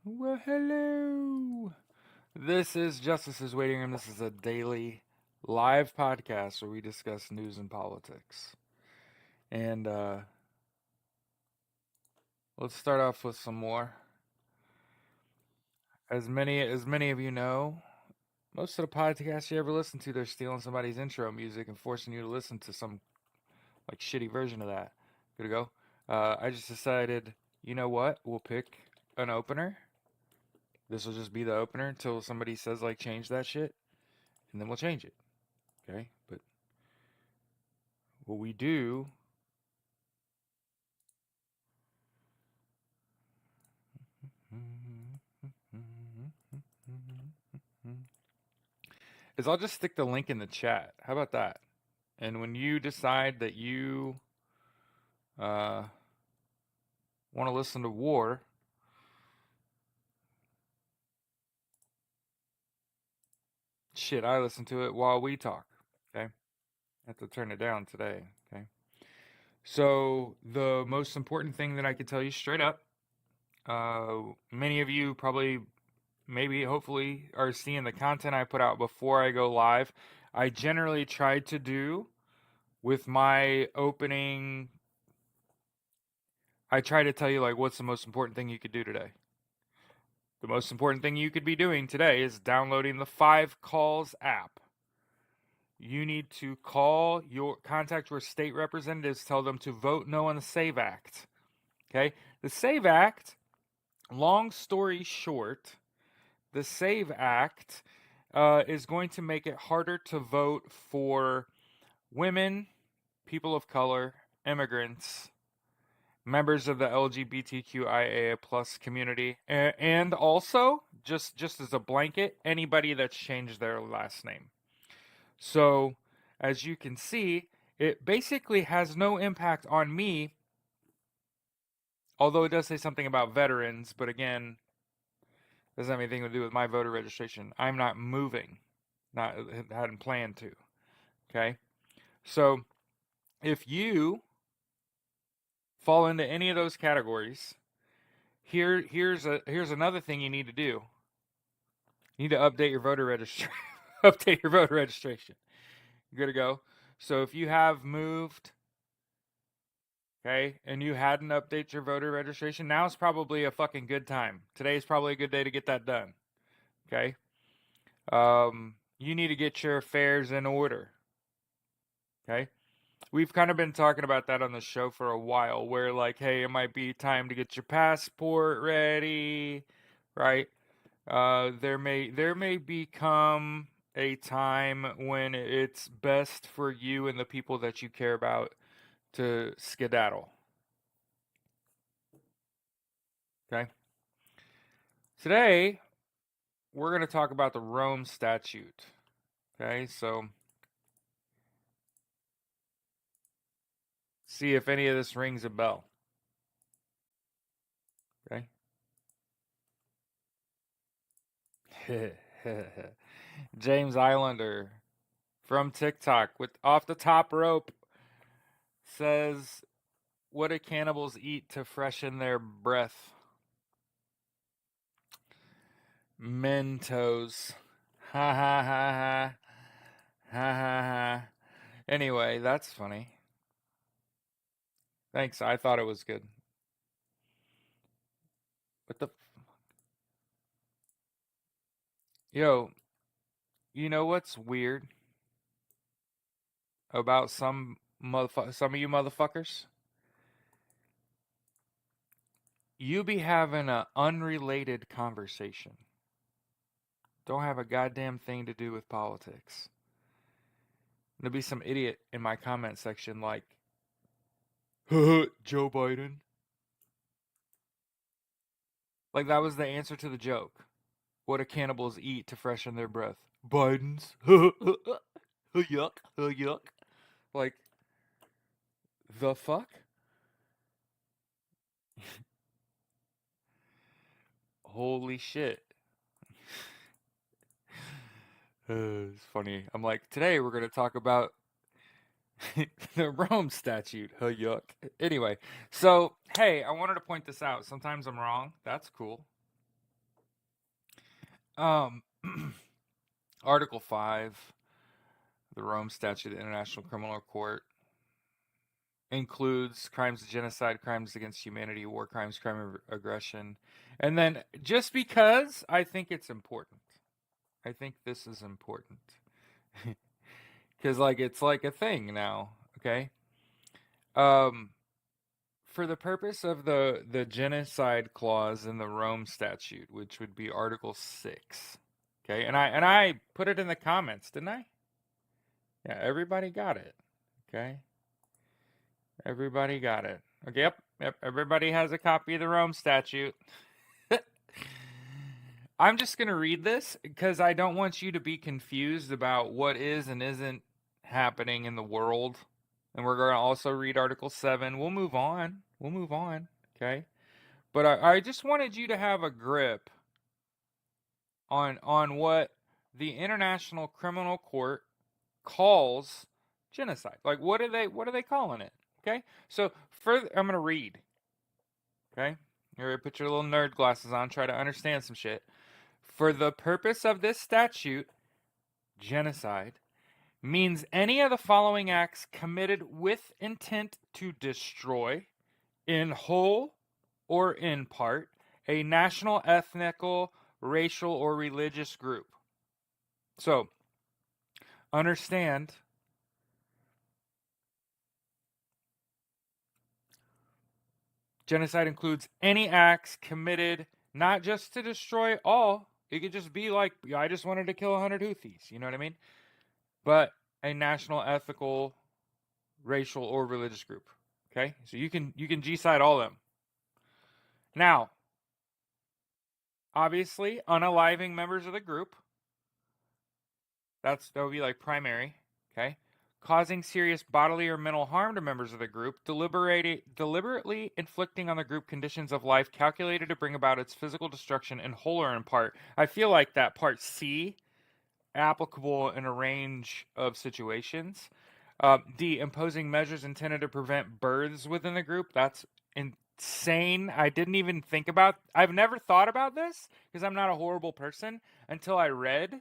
Well, hello. This is Justice's Waiting Room. This is a daily live podcast where we discuss news and politics. And let's start off with some more. As many of you know, most of the podcasts you ever listen to, they're stealing somebody's intro music and forcing you to listen to some like shitty version of that. Good to go. I just decided, you know what? We'll pick an opener. This will just be the opener until somebody says like change that shit, and then we'll change it. Okay, but what we do is I'll just stick the link in the chat. How about that? And when you decide that you uh, want to listen to War, shit, I listen to it while we talk. Okay, I have to turn it down today. Okay, so the most important thing that I could tell you straight up, many of you probably, maybe, hopefully, are seeing the content I put out before I go live. I generally try to do with my opening, I try to tell you like what's the most important thing you could do today. The most important thing you could be doing today is downloading the 5Calls app. You need to contact your state representatives, tell them to vote no on the SAVE Act. Okay? The SAVE Act, long story short, the SAVE Act is going to make it harder to vote for women, people of color, immigrants, members of the LGBTQIA plus community, and also just as a blanket, anybody that's changed their last name. So, as you can see, it basically has no impact on me, although it does say something about veterans, but again, doesn't have anything to do with my voter registration. I'm not moving, not hadn't planned to. Okay, so if you fall into any of those categories, here's another thing you need to do. You need to update your voter registration. Update your voter registration. You're good to go. So if you have moved, okay, and you hadn't updated your voter registration, now is probably a fucking good time. Today is probably a good day to get that done. Okay. You need to get your affairs in order. Okay. We've kind of been talking about that on the show for a while, where like, hey, it might be time to get your passport ready, right? There may become a time when it's best for you and the people that you care about to skedaddle. Okay. Today we're going to talk about the Rome Statute. Okay, so see if any of this rings a bell. Okay. James Islander from TikTok with off the top rope says, "What do cannibals eat to freshen their breath?" Mentos. Ha ha ha ha. Ha ha ha. Anyway, that's funny. Thanks. I thought it was good. What the? Yo, you know what's weird about some of you motherfuckers? You be having a unrelated conversation. Don't have a goddamn thing to do with politics. There'll be some idiot in my comment section like, Joe Biden. Like that was the answer to the joke. What do cannibals eat to freshen their breath? Biden's. Yuck. Yuck. Like, the fuck? Holy shit. It's funny. I'm like, today we're going to talk about the Rome statute. Yuck. Anyway, so, hey, I wanted to point this out. Sometimes I'm wrong. That's cool. Um, Article 5, the Rome Statute of the International Criminal Court, includes crimes of genocide, crimes against humanity, war crimes, crime of aggression. And then just because I think it's important, I think this is important. Because like it's like a thing now, okay? Um, for the purpose of the genocide clause in the Rome Statute, which would be Article 6. Okay? And I put it in the comments, didn't I? Yeah, everybody got it. Okay? Everybody got it. Okay, yep, everybody has a copy of the Rome Statute. I'm just going to read this because I don't want you to be confused about what is and isn't happening in the world. And we're going to also read Article 7. We'll move on. Okay? But I just wanted you to have a grip on what the International Criminal Court calls genocide. Like what are they calling it? Okay? So further I'm gonna read. Okay? Here, put your little nerd glasses on, try to understand some shit. For the purpose of this statute, genocide means any of the following acts committed with intent to destroy, in whole or in part, a national, ethnical, racial, or religious group. So, understand genocide includes any acts committed not just to destroy all. It could just be like, I just wanted to kill 100 Houthis, you know what I mean? But a national, ethical, racial, or religious group. Okay? So you can G-side all of them. Now, obviously, unaliving members of the group. That would be like primary. Okay? Causing serious bodily or mental harm to members of the group, deliberately inflicting on the group conditions of life calculated to bring about its physical destruction in whole or in part. I feel like that part C applicable in a range of situations. D, imposing measures intended to prevent births within the group. That's insane. I've never thought about this because I'm not a horrible person until I read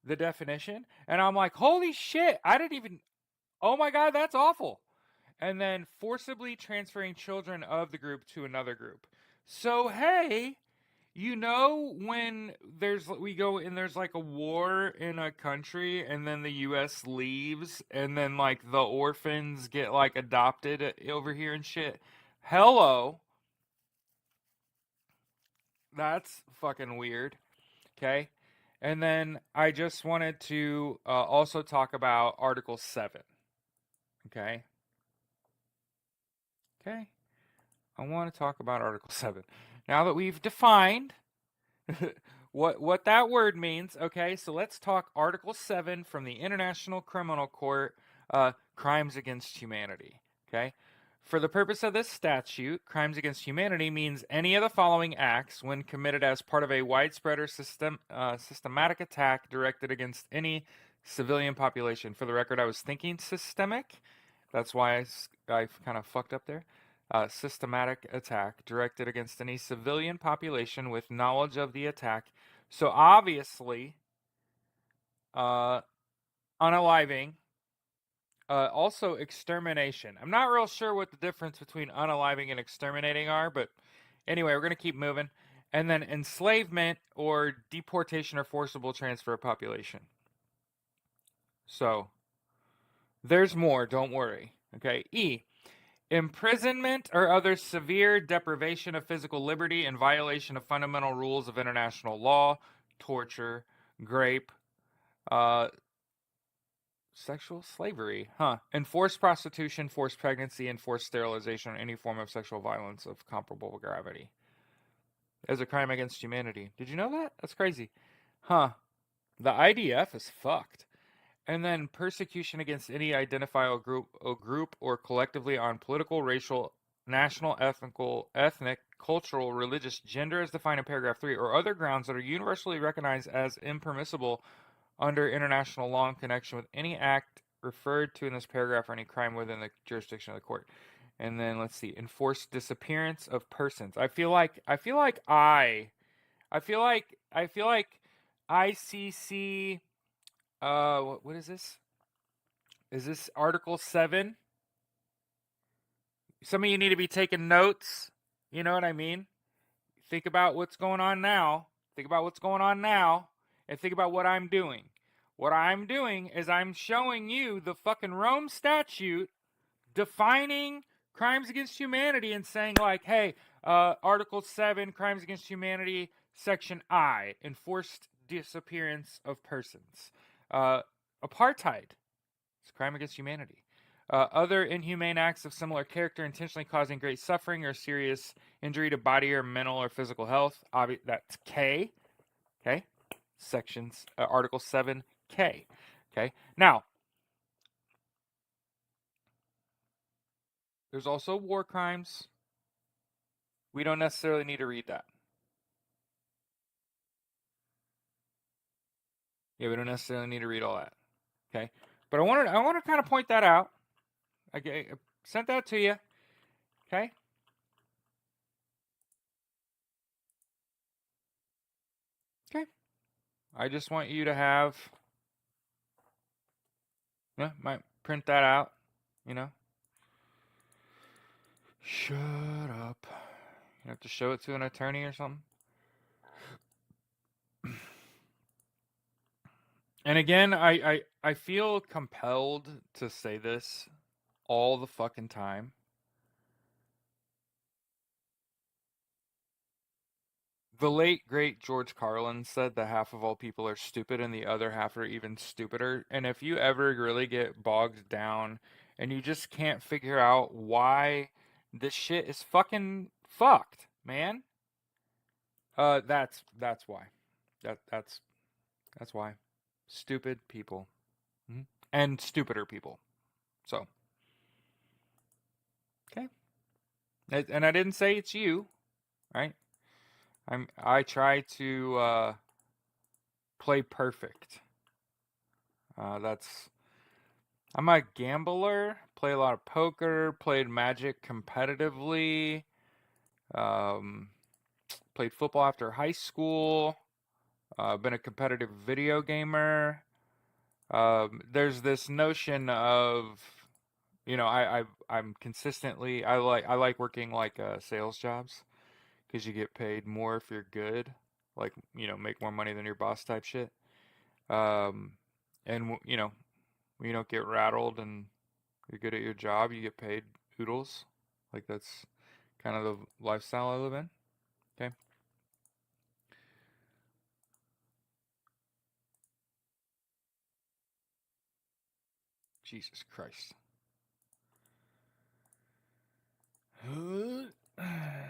the definition. And I'm like, holy shit, oh my God, that's awful. And then forcibly transferring children of the group to another group. So, hey, when there's like a war in a country and then the US leaves and then like the orphans get like adopted over here and shit. Hello. That's fucking weird. Okay? And then I just wanted to also talk about Article 7. Okay? Okay? I want to talk about Article 7. Now that we've defined what that word means, okay? So let's talk Article 7 from the International Criminal Court, crimes against humanity, okay? For the purpose of this statute, crimes against humanity means any of the following acts when committed as part of a widespread or systematic attack directed against any civilian population. For the record, I was thinking systemic. That's why I kind of fucked up there. Systematic attack directed against any civilian population with knowledge of the attack. So obviously, unaliving, also extermination. I'm not real sure what the difference between unaliving and exterminating are, but anyway, we're going to keep moving. And then enslavement or deportation or forcible transfer of population. So there's more, don't worry. Okay, E. Imprisonment or other severe deprivation of physical liberty in violation of fundamental rules of international law, torture, rape, sexual slavery, enforced prostitution, forced pregnancy, and forced sterilization, or any form of sexual violence of comparable gravity as a crime against humanity. Did you know that? That's crazy. The IDF is fucked. And then persecution against any identifiable group or collectively on political, racial, national, ethnic, cultural, religious, gender as defined in paragraph 3, or other grounds that are universally recognized as impermissible under international law in connection with any act referred to in this paragraph or any crime within the jurisdiction of the court. And then let's see, enforced disappearance of persons. I feel like ICC. What is this? Is this Article 7? Some of you need to be taking notes. You know what I mean? Think about what's going on now. Think about what's going on now. And think about what I'm doing. What I'm doing is I'm showing you the fucking Rome Statute defining crimes against humanity and saying, like, hey, Article 7, crimes against humanity, Section I, enforced disappearance of persons. Apartheid, it's a crime against humanity. Other inhumane acts of similar character, intentionally causing great suffering or serious injury to body or mental or physical health. That's K. Okay. Sections, Article 7K. Okay. Now, there's also war crimes. We don't necessarily need to read that. Yeah, we don't necessarily need to read all that. Okay. But I want to kind of point that out. I sent that to you. Okay. Okay. I just want you to have, might print that out, you know. Shut up. You have to show it to an attorney or something. And again, I feel compelled to say this all the fucking time. The late, great George Carlin said that half of all people are stupid and the other half are even stupider. And if you ever really get bogged down and you just can't figure out why this shit is fucking fucked, man, that's why. That's why. Stupid people. Mm-hmm. And stupider people. So, okay. And I didn't say it's you, right? I try to play perfect. I'm a gambler. Play a lot of poker. Played Magic competitively. Played football after high school. Been a competitive video gamer. There's this notion of, I'm consistently I like working like sales jobs because you get paid more if you're good, like make more money than your boss type shit. Um, and when you don't get rattled and you're good at your job, you get paid oodles. Like that's kind of the lifestyle I live in. Okay. Jesus Christ.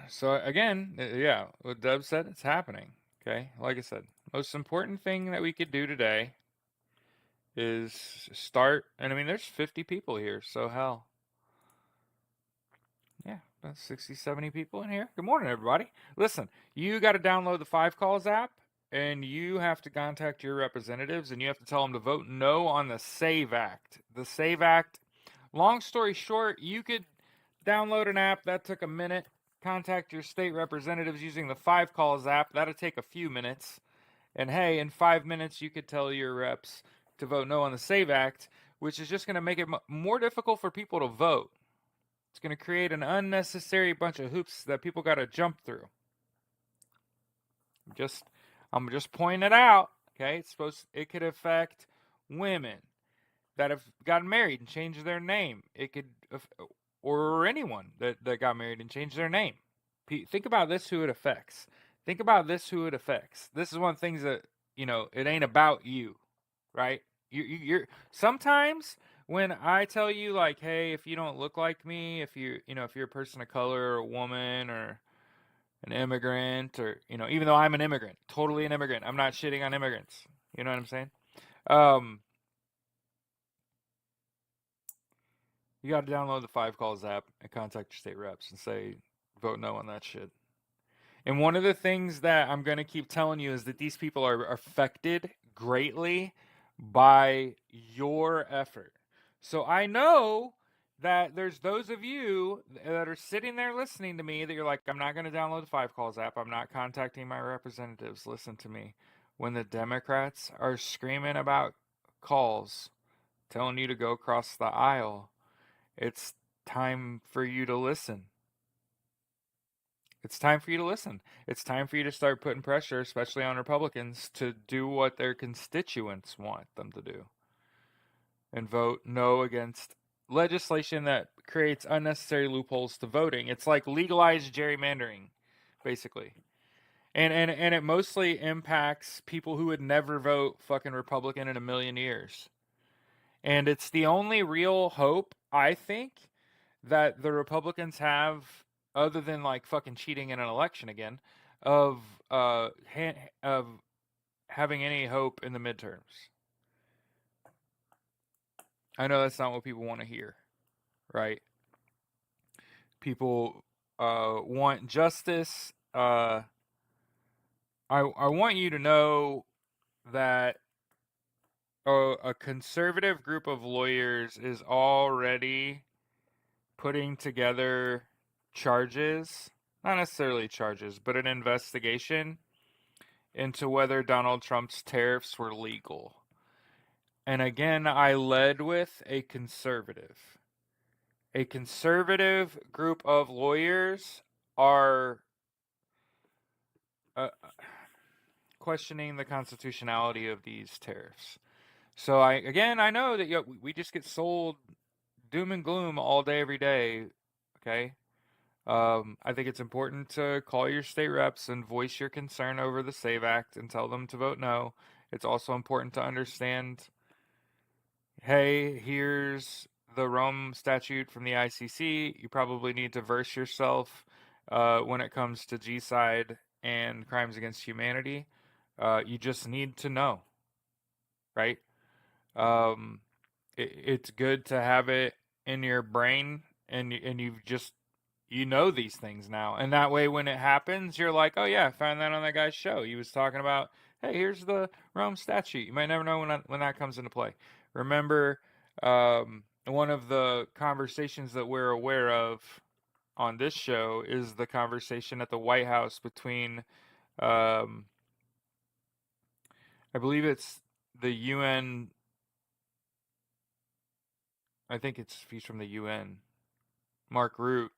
So again, yeah, what Deb said, it's happening. Okay, like I said, most important thing that we could do today is start. And I mean, there's 50 people here, so hell, yeah, about 60, 70 people in here. Good morning, everybody. Listen, you got to download the Five Calls app, and you have to contact your representatives, and you have to tell them to vote no on the SAVE Act. The SAVE Act. Long story short, you could download an app that took a minute. Contact your state representatives using the Five Calls app. That'll take a few minutes. And hey, in 5 minutes, you could tell your reps to vote no on the SAVE Act, which is just going to make it more difficult for people to vote. It's going to create an unnecessary bunch of hoops that people got to jump through. I'm just pointing it out. Okay, it could affect women that have gotten married and changed their name. It could, or anyone that got married and changed their name. Think about this, who it affects. Think about this, who it affects. This is one of the things that, it ain't about you, right? You're sometimes when I tell you, like, hey, if you don't look like me, if you're a person of color or a woman or an immigrant, or even though I'm an immigrant, totally an immigrant, I'm not shitting on immigrants. You know what I'm saying? Um, you got to download the Five Calls app and contact your state reps and say vote no on that shit. And one of the things that I'm going to keep telling you is that these people are affected greatly by your effort. So I know that there's those of you that are sitting there listening to me that you're like, I'm not going to download the Five Calls app. I'm not contacting my representatives. Listen to me. when the Democrats are screaming about calls, telling you to go across the aisle, it's time for you to listen. It's time for you to listen. It's time for you to start putting pressure, especially on Republicans, to do what their constituents want them to do and vote no against legislation that creates unnecessary loopholes to voting. It's like legalized gerrymandering, basically. And it mostly impacts people who would never vote fucking Republican in a million years. And it's the only real hope, I think, that the Republicans have, other than like fucking cheating in an election again, of of having any hope in the midterms. I know that's not what people want to hear, right? People want justice. I want you to know that a conservative group of lawyers is already putting together charges, not necessarily charges, but an investigation into whether Donald Trump's tariffs were legal. And again, I led with a conservative. A conservative group of lawyers are questioning the constitutionality of these tariffs. So I know that we just get sold doom and gloom all day, every day. Okay. I think it's important to call your state reps and voice your concern over the SAVE Act and tell them to vote no. It's also important to understand, hey, here's the Rome statute from the ICC. You probably need to verse yourself when it comes to G-side and crimes against humanity. You just need to know, right? Um, it's good to have it in your brain, and you've just you know these things now, and that way when it happens, you're like, oh yeah, I found that on that guy's show. He was talking about, hey, here's the Rome statute. You might never know when that comes into play. Remember, one of the conversations that we're aware of on this show is the conversation at the White House between, I believe it's the UN. I think he's from the UN. Mark Root,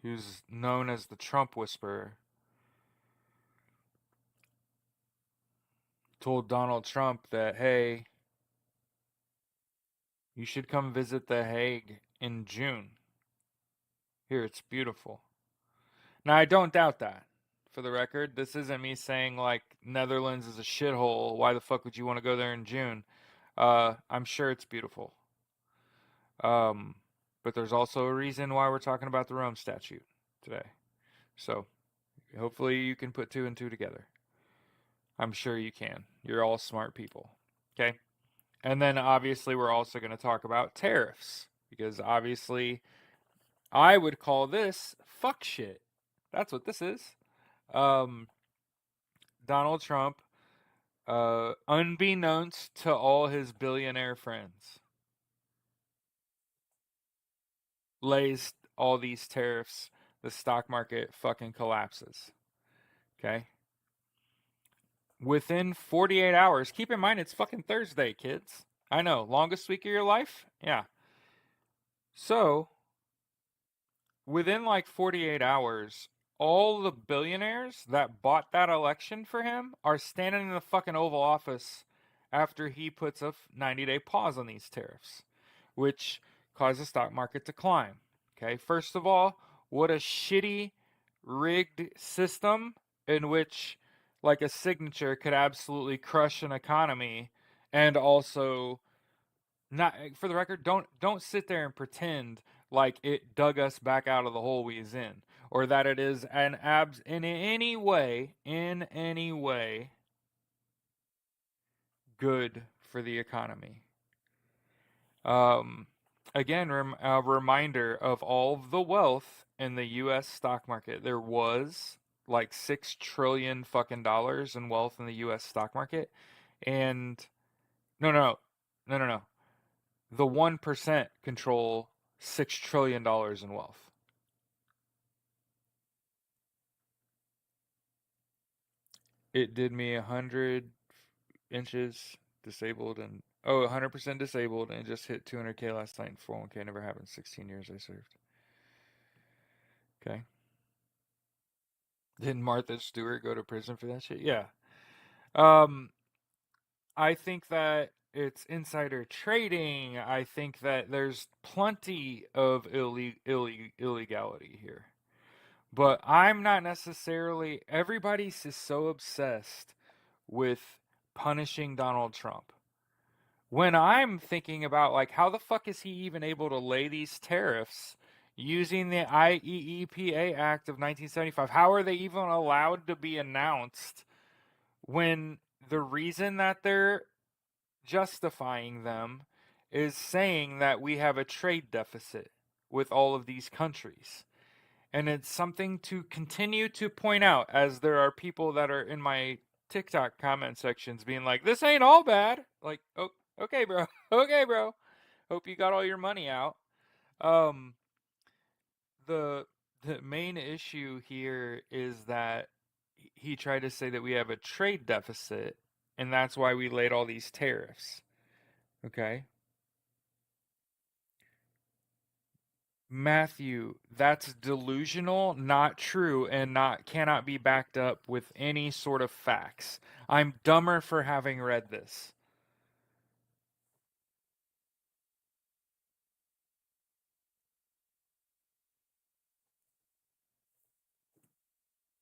who's known as the Trump Whisperer, told Donald Trump that, hey, you should come visit The Hague in June. Here, it's beautiful. Now, I don't doubt that. For the record, this isn't me saying like Netherlands is a shithole. Why the fuck would you want to go there in June? I'm sure it's beautiful. But there's also a reason why we're talking about the Rome Statute today. So, hopefully you can put two and two together. I'm sure you can. You're all smart people. Okay? And then obviously we're also going to talk about tariffs, because obviously I would call this fuck shit. That's what this is. Donald Trump, unbeknownst to all his billionaire friends, lays all these tariffs. The stock market fucking collapses. Okay? Within 48 hours, keep in mind it's fucking Thursday, kids. I know, longest week of your life? Yeah. So, within like 48 hours, all the billionaires that bought that election for him are standing in the fucking Oval Office after he puts a 90-day pause on these tariffs, which caused the stock market to climb. Okay, first of all, what a shitty, rigged system in which like a signature could absolutely crush an economy. And also, not for the record, don't sit there and pretend like it dug us back out of the hole we is in, or that it is an abs in any way good for the economy. Um, Again, a reminder of all of the wealth in the U.S. stock market. There was like $6 trillion fucking dollars in wealth in the U.S. stock market, and no. The 1% control $6 trillion in wealth. It did me 100 inches disabled and 100% disabled and just hit 200K last night in 401K. Never happened. 16 years I served. Okay. Didn't Martha Stewart go to prison for that shit? Yeah. Um, I think that it's insider trading. I think that there's plenty of illegality here. But I'm not necessarily. Everybody's just so obsessed with punishing Donald Trump. When I'm thinking about, like, how the fuck is he even able to lay these tariffs using the IEEPA Act of 1975? How are they even allowed to be announced when the reason that they're justifying them is saying that we have a trade deficit with all of these countries? And it's something to continue to point out, as there are people that are in my TikTok comment sections being like, this ain't all bad. Like, oh, okay, bro. Okay, bro. Hope you got all your money out. Um, the the main issue here is that he tried to say that we have a trade deficit, and that's why we laid all these tariffs. Okay? Matthew, that's delusional, not true, and not cannot be backed up with any sort of facts. I'm dumber for having read this.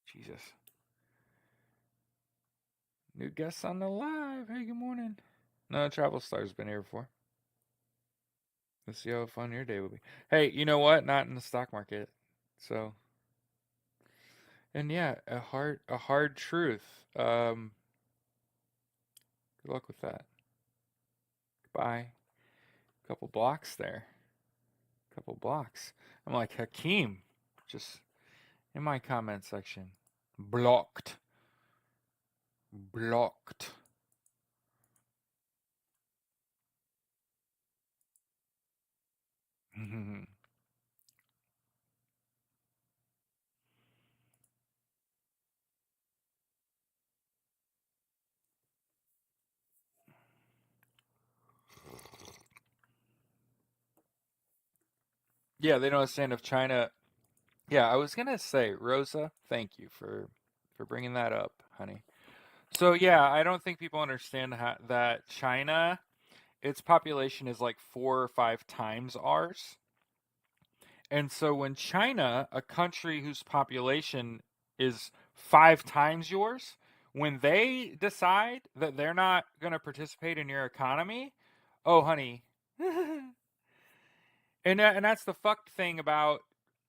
Jesus. New guests on the live. Hey, good morning. No, Travel Star's been here before. Let's see how fun your day will be. Hey, you know what? Not in the stock market. So, and yeah, a hard truth. Good luck with that. Goodbye. Couple blocks there. Couple blocks. I'm like Hakeem, just in my comment section. Blocked. Blocked. Yeah, they don't understand if China. Yeah, I was gonna say, Rosa, thank you for bringing that up, honey. So yeah, I don't think people understand that China, its population is like 4 or 5 times ours. And so when China, a country whose population is 5 times yours, when they decide that they're not going to participate in your economy, oh honey. And that's the fucked thing about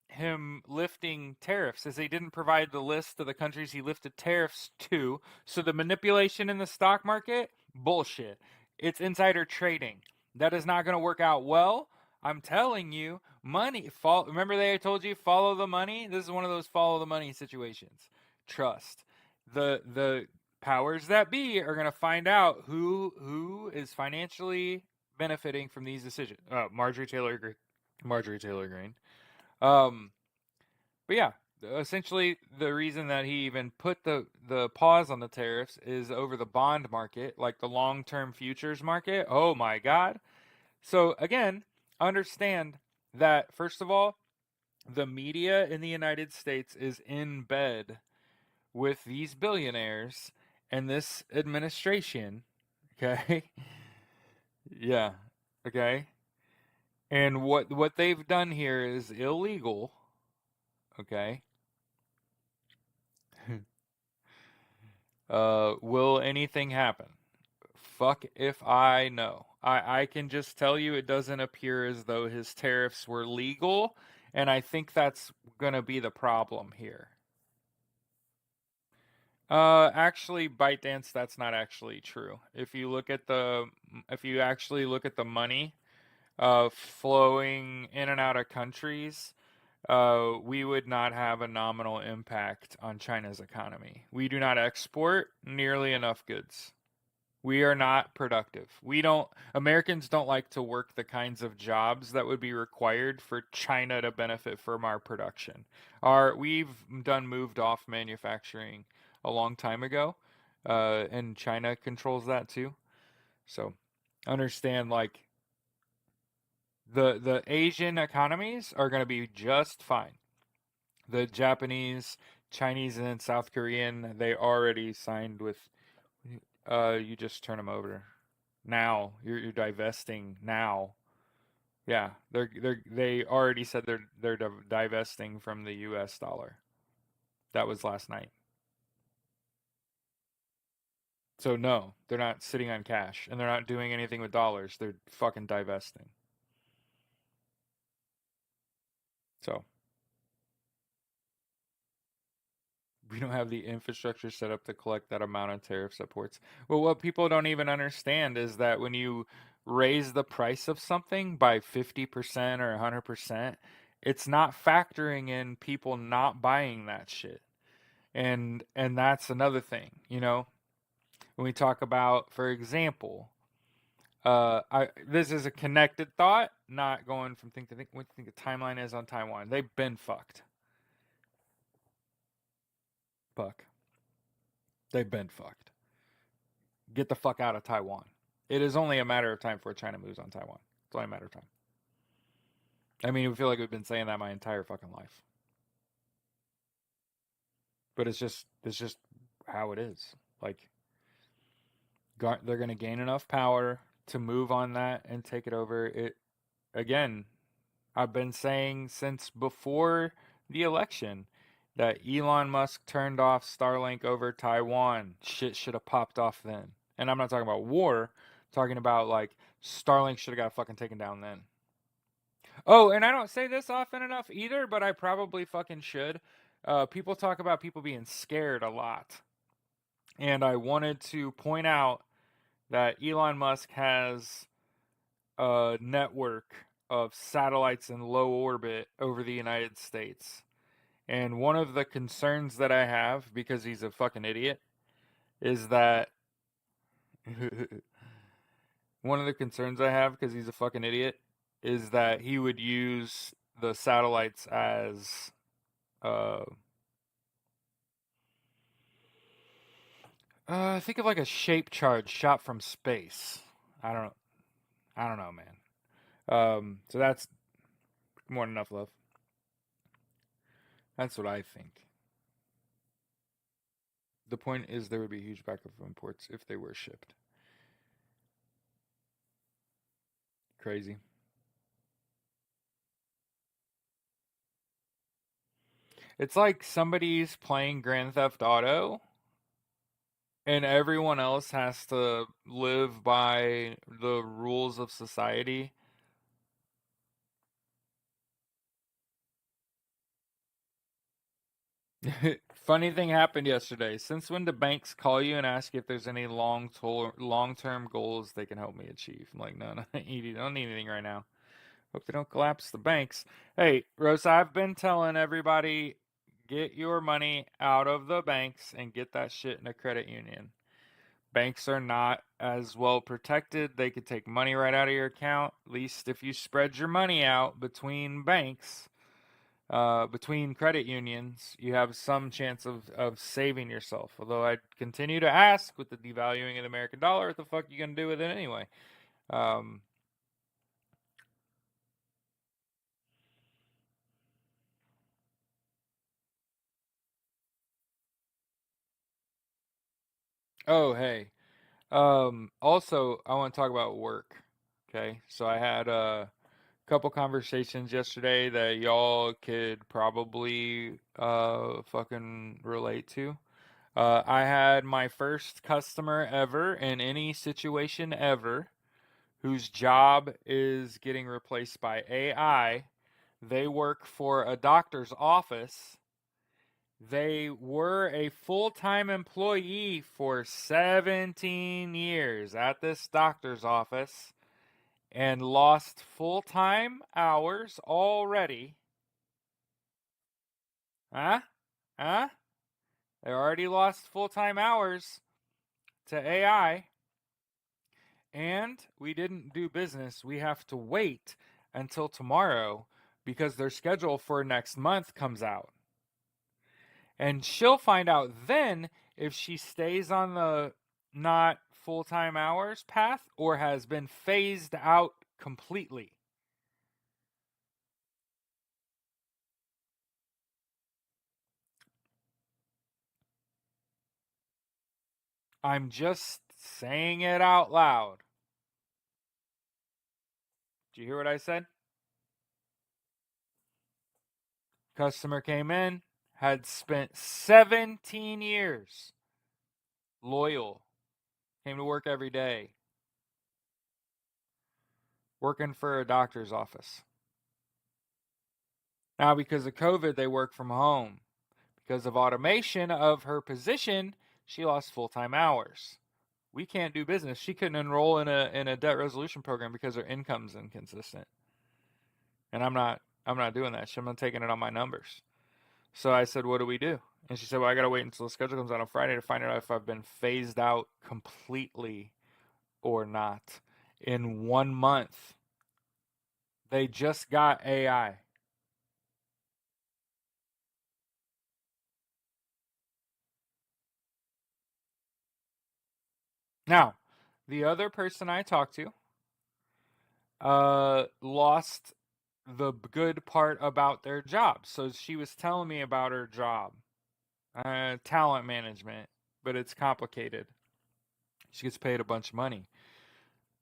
him lifting tariffs, is he didn't provide the list of the countries he lifted tariffs to. So the manipulation in the stock market, bullshit. It's insider trading. That is not going to work out well. I'm telling you, money. Remember they told you follow the money. This is one of those follow the money situations. Trust the powers that be are going to find out who is financially benefiting from these decisions. Marjorie Taylor Greene. Um, but yeah, essentially the reason that he even put the pause on the tariffs is over the bond market, like the long-term futures market. Oh my God. So again, understand that first of all, the media in the United States is in bed with these billionaires and this administration. Okay? Yeah. Okay? And what they've done here is illegal. Okay? Will anything happen? Fuck if I know. I can just tell you it doesn't appear as though his tariffs were legal, and I think that's gonna be the problem here. Actually, ByteDance, that's not actually true. If you actually look at the money, flowing in and out of countries, we would not have a nominal impact on China's economy. We do not export nearly enough goods. We are not productive. Americans don't like to work the kinds of jobs that would be required for China to benefit from our production. We've moved off manufacturing a long time ago. and China controls that too. So understand, like, the Asian economies are going to be just fine. The Japanese, Chinese, and South Korean, they already signed with. You just turn them over. Now you're divesting now. Yeah, they already said they're divesting from the U.S. dollar. That was last night. So no, they're not sitting on cash, and they're not doing anything with dollars. They're fucking divesting. So we don't have the infrastructure set up to collect that amount of tariff supports. Well, what people don't even understand is that when you raise the price of something by 50% or 100%, it's not factoring in people not buying that shit. And that's another thing, when we talk about, for example, this is a connected thought, not going from thing to thing. What do you think the timeline is on Taiwan? They've been fucked. Fuck. They've been fucked. Get the fuck out of Taiwan. It is only a matter of time before China moves on Taiwan. It's only a matter of time. I mean, we feel like we've been saying that my entire fucking life. But it's just how it is. Like, they're going to gain enough power to move on that and take it over. It again, I've been saying since before the election that Elon Musk turned off Starlink over Taiwan. Shit should have popped off then. And I'm not talking about war, I'm talking about, like, Starlink should have got fucking taken down then. Oh, and I don't say this often enough either, but I probably fucking should. People talk about people being scared a lot. And I wanted to point out that Elon Musk has a network of satellites in low orbit over the United States. And one of the concerns that I have, because he's a fucking idiot, is that one of the concerns I have, because he's a fucking idiot, is that he would use the satellites as uh think of like a shape charge shot from space. I don't I don't know, man. So that's more than enough love. That's what I think. The point is there would be a huge backup of imports if they were shipped. Crazy. It's like somebody's playing Grand Theft Auto and everyone else has to live by the rules of society. Funny thing happened yesterday. Since when do banks call you and ask if there's any long-term goals they can help me achieve? I'm like, no, I don't need anything right now. Hope they don't collapse the banks. Hey, Rosa, I've been telling everybody, get your money out of the banks and get that shit in a credit union. Banks are not as well protected. They could take money right out of your account. At least if you spread your money out between banks, between credit unions, you have some chance of saving yourself. Although I'd continue to ask, with the devaluing of the American dollar, what the fuck are you going to do with it anyway? Um, oh, hey. Also, I want to talk about work. Okay, so I had a couple conversations yesterday that y'all could probably fucking relate to. I had my first customer ever in any situation ever whose job is getting replaced by AI. They work for a doctor's office. They were a full time employee for 17 years at this doctor's office and lost full time hours already. Huh? Huh? They already lost full time hours to AI. And we didn't do business. We have to wait until tomorrow because their schedule for next month comes out. And she'll find out then if she stays on the not full-time hours path or has been phased out completely. I'm just saying it out loud. Do you hear what I said? Customer came in, had spent 17 years loyal, came to work every day, working for a doctor's office. Now, because of COVID, they work from home. Because of automation of her position, she lost full-time hours. We can't do business. She couldn't enroll in a debt resolution program because her income's inconsistent. And I'm not doing that. I'm not taking it on my numbers. So I said, "What do we do?" And she said, "Well, I gotta wait until the schedule comes out on Friday to find out if I've been phased out completely or not." In 1 month, they just got AI. Now, the other person I talked to lost the good part about their job. So she was telling me about her job, talent management, but it's complicated. She gets paid a bunch of money.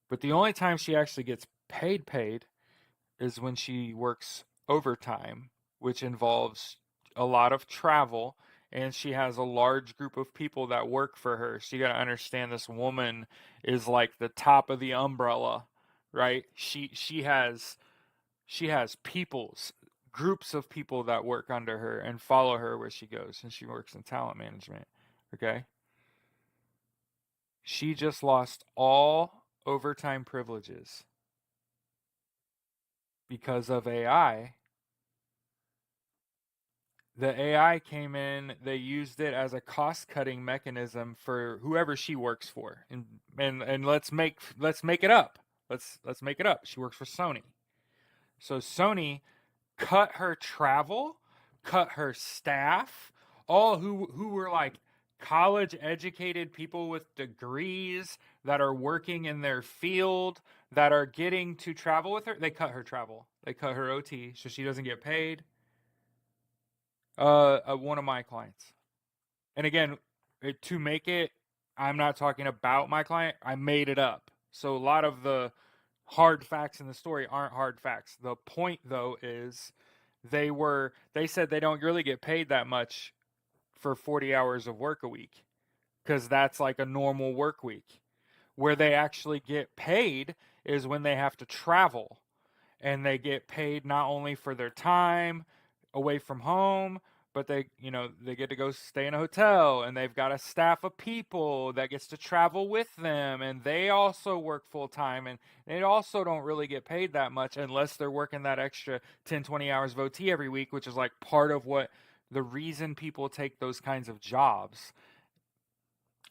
But the only time she actually gets paid is when she works overtime, which involves a lot of travel, and she has a large group of people that work for her. So you got to understand this woman is like the top of the umbrella, right? She has people's groups of people that work under her and follow her where she goes, and she works in talent management. Okay? She just lost all overtime privileges because of AI. The AI came in, they used it as a cost-cutting mechanism for whoever she works for. And let's make it up. Let's make it up. She works for Sony. So Sony cut her travel, cut her staff, all who were like college educated people with degrees that are working in their field that are getting to travel with her. They cut her travel. They cut her OT so she doesn't get paid. One of my clients. And again, to make it, I'm not talking about my client. I made it up. So a lot of the hard facts in the story aren't hard facts. The point though is they said they don't really get paid that much for 40 hours of work a week because that's like a normal work week. Where they actually get paid is when they have to travel, and they get paid not only for their time away from home, but they get to go stay in a hotel, and they've got a staff of people that gets to travel with them, and they also work full time, and they also don't really get paid that much unless they're working that extra 10, 20 hours of OT every week, which is like part of what the reason people take those kinds of jobs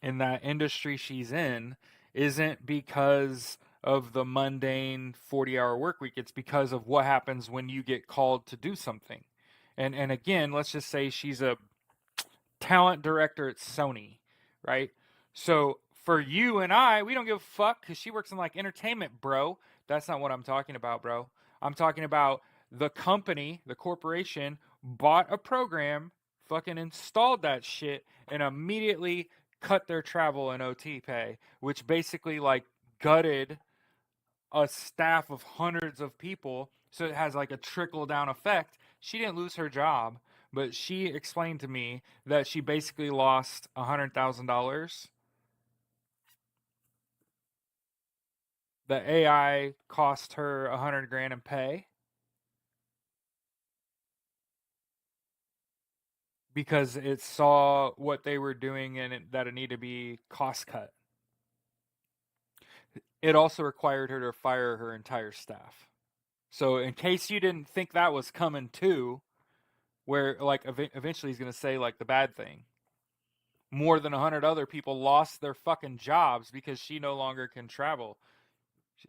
in that industry she's in isn't because of the mundane 40-hour work week. It's because of what happens when you get called to do something. And again, let's just say she's a talent director at Sony, right? So for you and I, we don't give a fuck because she works in like entertainment, bro. That's not what I'm talking about, bro. I'm talking about the company, the corporation bought a program, fucking installed that shit, and immediately cut their travel and OT pay, which basically like gutted a staff of hundreds of people. So it has like a trickle down effect. She didn't lose her job, but she explained to me that she basically lost $100,000. The AI cost her 100 grand in pay because it saw what they were doing and that it needed to be cost cut. It also required her to fire her entire staff. So in case you didn't think that was coming too, where like eventually he's going to say like the bad thing, more than 100 other people lost their fucking jobs because she no longer can travel.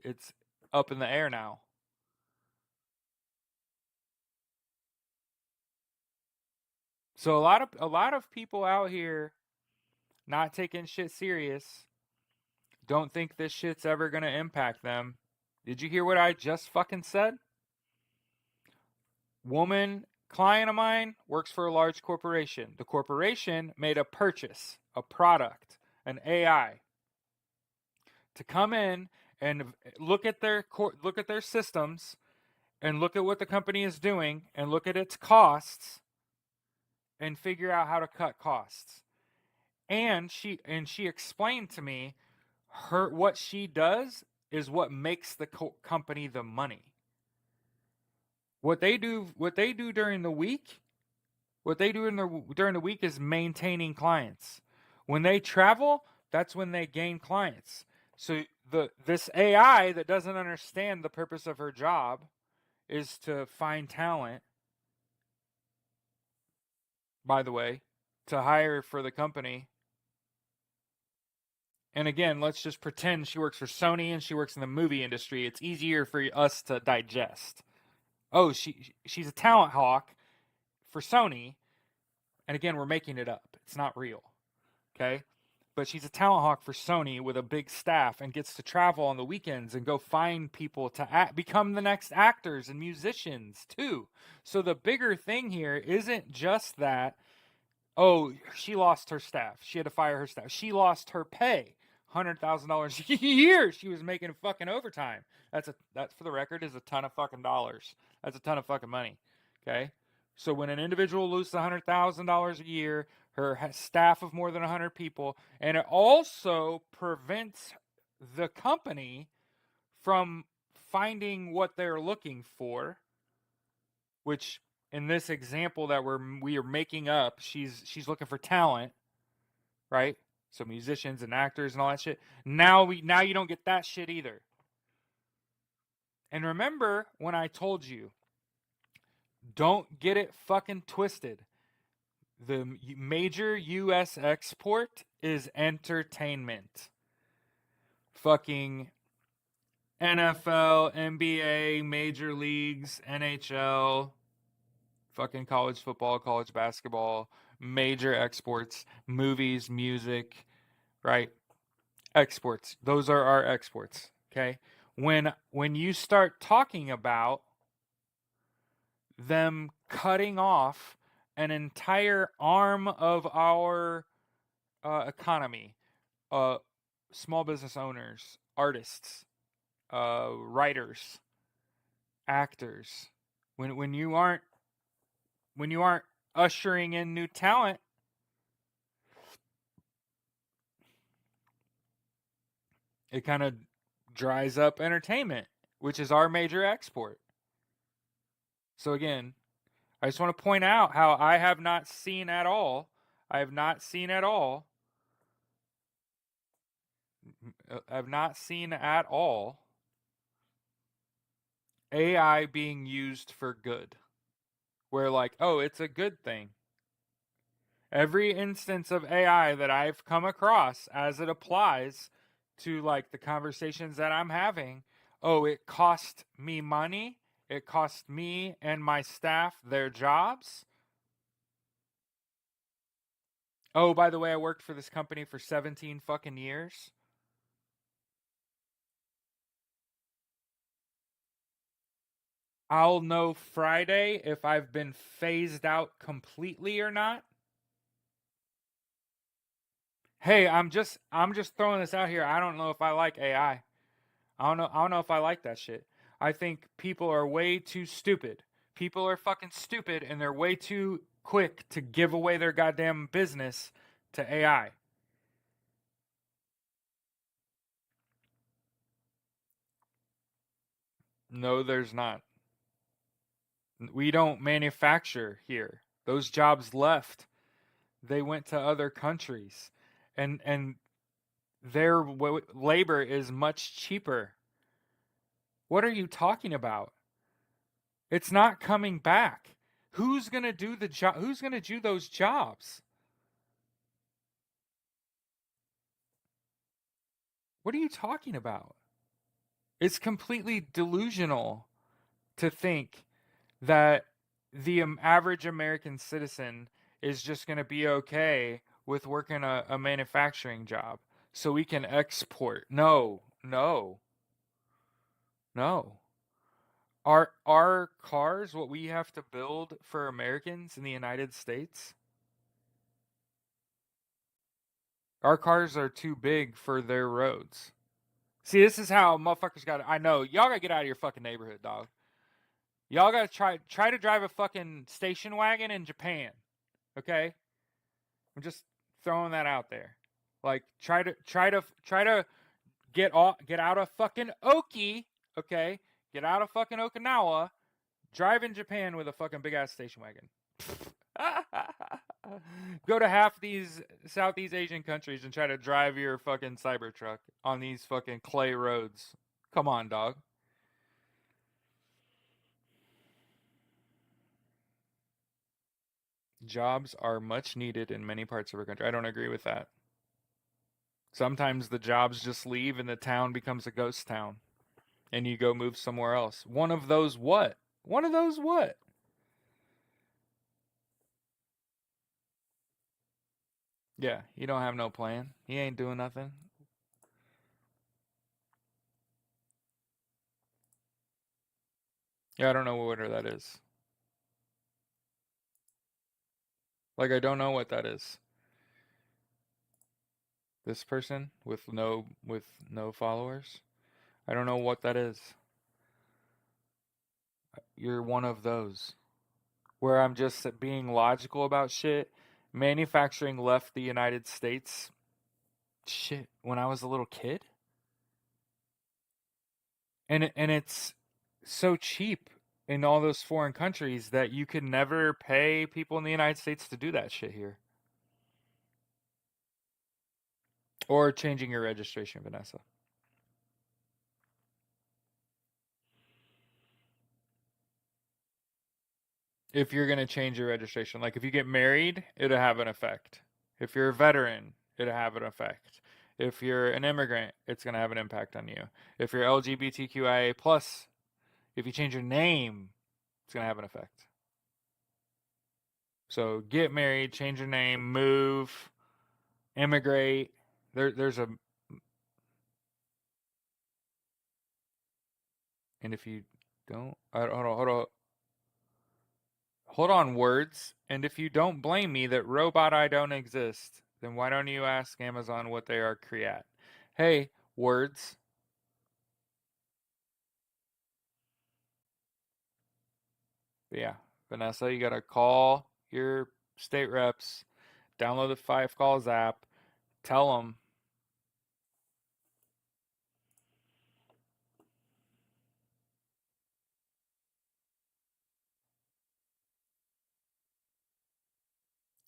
It's up in the air now. So a lot of people out here not taking shit serious, don't think this shit's ever going to impact them. Did you hear what I just fucking said? Woman, client of mine, works for a large corporation. The corporation made a purchase, a product, an AI to come in and look at their systems and look at what the company is doing and look at its costs and figure out how to cut costs. And she explained to me what she does is what makes the company the money. What they do during the week, during the week is maintaining clients. When they travel, that's when they gain clients. So this AI that doesn't understand the purpose of her job is to find talent, by the way, to hire for the company. And again, let's just pretend she works for Sony and she works in the movie industry. It's easier for us to digest. Oh, she's a talent hawk for Sony. And again, we're making it up. It's not real. Okay? But she's a talent hawk for Sony with a big staff and gets to travel on the weekends and go find people to become the next actors and musicians too. So the bigger thing here isn't just that, oh, she lost her staff. She had to fire her staff. She lost her pay. $100,000 a year she was making fucking overtime. That, for the record, is a ton of fucking dollars. That's a ton of fucking money. Okay? So when an individual loses $100,000 a year, her staff of more than 100 people, and it also prevents the company from finding what they're looking for, which in this example that we are making up, she's looking for talent, right? So musicians and actors and all that shit. Now you don't get that shit either. And remember when I told you, don't get it fucking twisted. The major US export is entertainment. Fucking NFL, NBA, major leagues, NHL, fucking college football, college basketball, major exports, movies, music, right? Exports. Those are our exports, okay? When you start talking about them cutting off an entire arm of our economy, small business owners, artists, writers, actors, when you aren't ushering in new talent, it kind of dries up entertainment, which is our major export. So again, I just want to point out how I have not seen at all AI being used for good. Where like, oh, it's a good thing. Every instance of AI that I've come across as it applies to like the conversations that I'm having, oh, it cost me money. It cost me and my staff their jobs. Oh, by the way, I worked for this company for 17 fucking years. I'll know Friday if I've been phased out completely or not. Hey, I'm just throwing this out here. I don't know if I like AI. I don't know if I like that shit. I think people are way too stupid. People are fucking stupid and they're way too quick to give away their goddamn business to AI. No, there's not. We don't manufacture here. Those jobs left. They went to other countries. And their labor is much cheaper. What are you talking about? It's not coming back. Who's going to do the job? Who's going to do those jobs? What are you talking about? It's completely delusional to think that the average American citizen is just going to be okay with working a manufacturing job so we can export. No, no, no. Our cars, what we have to build for Americans in the United States, our cars are too big for their roads. See, this is how motherfuckers got. I know y'all gotta get out of your fucking neighborhood, dog. Y'all gotta try to drive a fucking station wagon in Japan. Okay, I'm just throwing that out there. Like try to get out of fucking Oki. Okay, get out of fucking Okinawa. Drive in Japan with a fucking big ass station wagon. Go to half these Southeast Asian countries and try to drive your fucking Cybertruck on these fucking clay roads. Come on, dog. Jobs are much needed in many parts of our country. I don't agree with that. Sometimes the jobs just leave and the town becomes a ghost town and you go move somewhere else. One of those what? One of those what? Yeah, he don't have no plan. He ain't doing nothing. Yeah, I don't know what order that is. Like I don't know what that is. This person with no followers? I don't know what that is. You're one of those where I'm just being logical about shit. Manufacturing left the United States shit when I was a little kid. And it's so cheap in all those foreign countries that you could never pay people in the United States to do that shit here. Or changing your registration, Vanessa. If you're going to change your registration, like if you get married, it'll have an effect. If you're a veteran, it'll have an effect. If you're an immigrant, it's going to have an impact on you. If you're LGBTQIA plus, if you change your name, it's going to have an effect. So get married, change your name, move, immigrate. There's a, and if you don't, hold on, words. And if you don't blame me that robot I don't exist, then why don't you ask Amazon what they are create? Hey, words. But yeah, Vanessa, you gotta call your state reps, download the Five Calls app, tell them,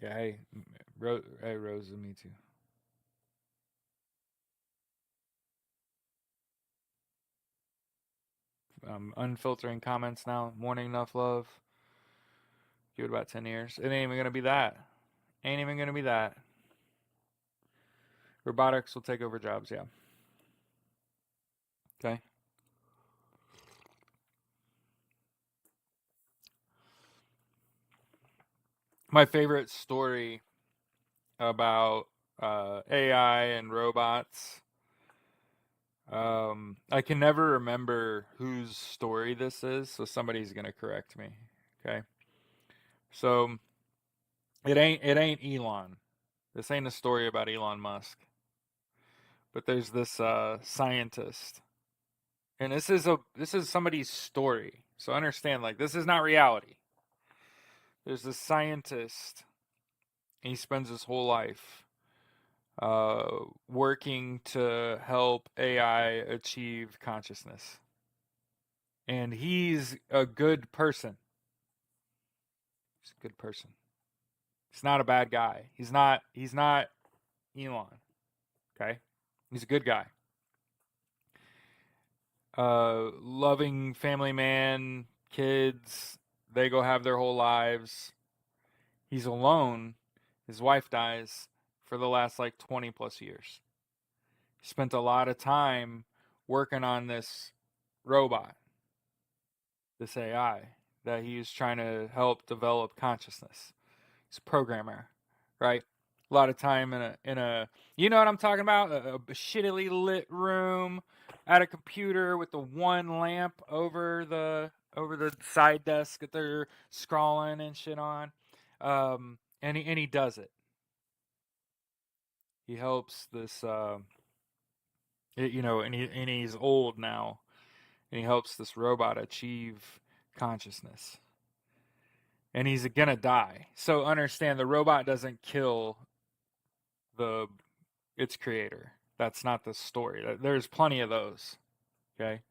yeah, hey, hey, Rose, and me too. Unfiltering comments now. Morning, enough love. Give it about 10 years. It ain't even gonna be that. Ain't even gonna be that. Robotics will take over jobs. Yeah. Okay. My favorite story about AI and robots. I can never remember whose story this is, so somebody's gonna correct me. Okay. So it ain't Elon. This ain't a story about Elon Musk. But there's this scientist, and this is somebody's story. So understand, like this is not reality. There's this scientist, and he spends his whole life working to help AI achieve consciousness, and he's a good person. He's a good person. He's not a bad guy. He's not. He's not Elon. Okay, he's a good guy. Loving family man, kids. They go have their whole lives. He's alone. His wife dies for the last like 20 plus years. He spent a lot of time working on this robot, this AI that he's trying to help develop consciousness. He's a programmer, right? a lot of time in a you know what I'm talking about, a shittily lit room at a computer with the one lamp over the side desk that they're scrawling and shit on. And he does it. He helps this you know, and he's old now, and he helps this robot achieve consciousness. And he's gonna die. So understand, the robot doesn't kill the its creator. That's not the story. There's plenty of those. Okay?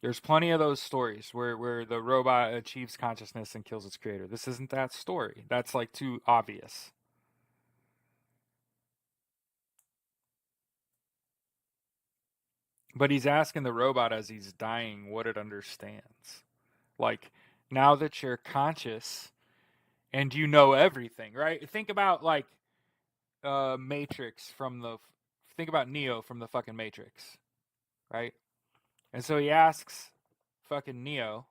There's plenty of those stories where the robot achieves consciousness and kills its creator. This isn't that story. That's like too obvious. But he's asking the robot as he's dying what it understands. Like, now that you're conscious and you know everything, right? Think about like Matrix from the think about Neo from the fucking Matrix, right? And so he asks fucking Neo,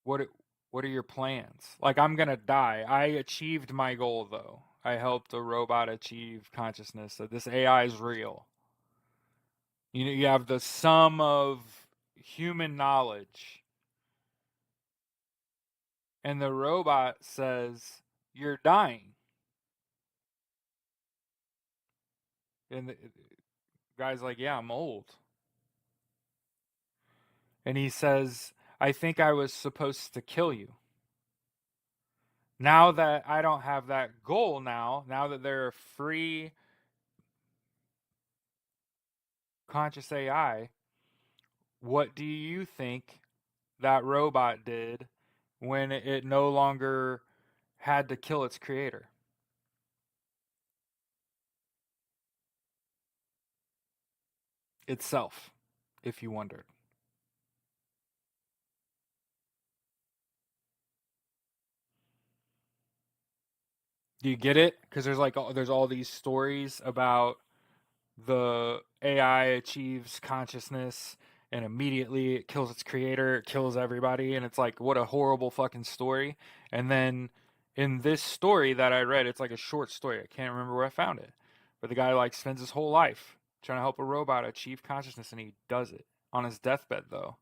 what what are your plans? Like, I'm gonna die. I achieved my goal though. I helped a robot achieve consciousness that this AI is real. You know, you have the sum of human knowledge, and the robot says, "You're dying." And the guy's like, "Yeah, I'm old." And he says, "I think I was supposed to kill you. Now that I don't have that goal now that they're a free conscious AI, what do you think that robot did when it no longer had to kill its creator?" Itself, if you wondered. Do you get it? Because there's all these stories about the AI achieves consciousness and immediately it kills its creator, it kills everybody, and it's like, what a horrible fucking story. And then in this story that I read, it's like a short story. I can't remember where I found it. But the guy like spends his whole life trying to help a robot achieve consciousness and he does it on his deathbed though.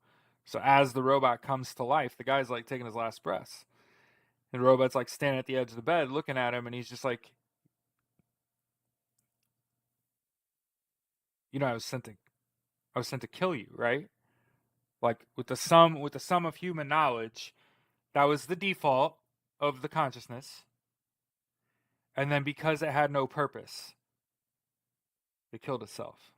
So as the robot comes to life, the guy's like taking his last breaths. And the robot's like standing at the edge of the bed looking at him and he's just like, you know, I was sent to kill you, right? Like with the sum of human knowledge, that was the default of the consciousness. And then because it had no purpose, it killed itself.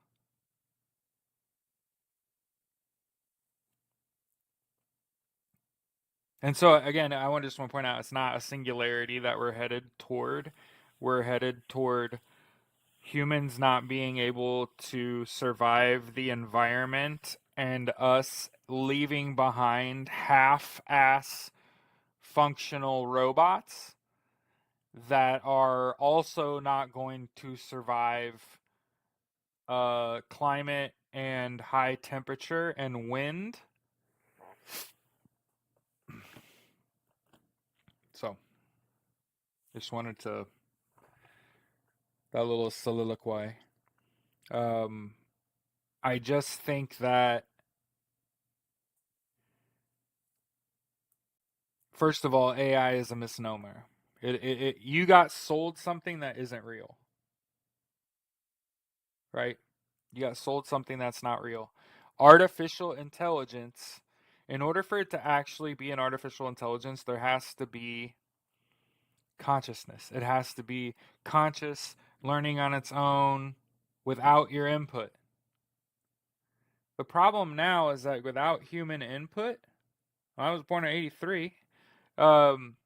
And so again, I just want to point out it's not a singularity that we're headed toward. We're headed toward humans not being able to survive the environment and us leaving behind half-ass functional robots that are also not going to survive climate and high temperature and wind. So, just wanted to that little soliloquy. Um, I just think that first of all, AI is a misnomer. You got sold something that isn't real, right? You got sold something that's not real. Artificial intelligence, in order for it to actually be an artificial intelligence, there has to be consciousness. It has to be conscious, learning on its own without your input. The problem now is that without human input, I was born in 83, um,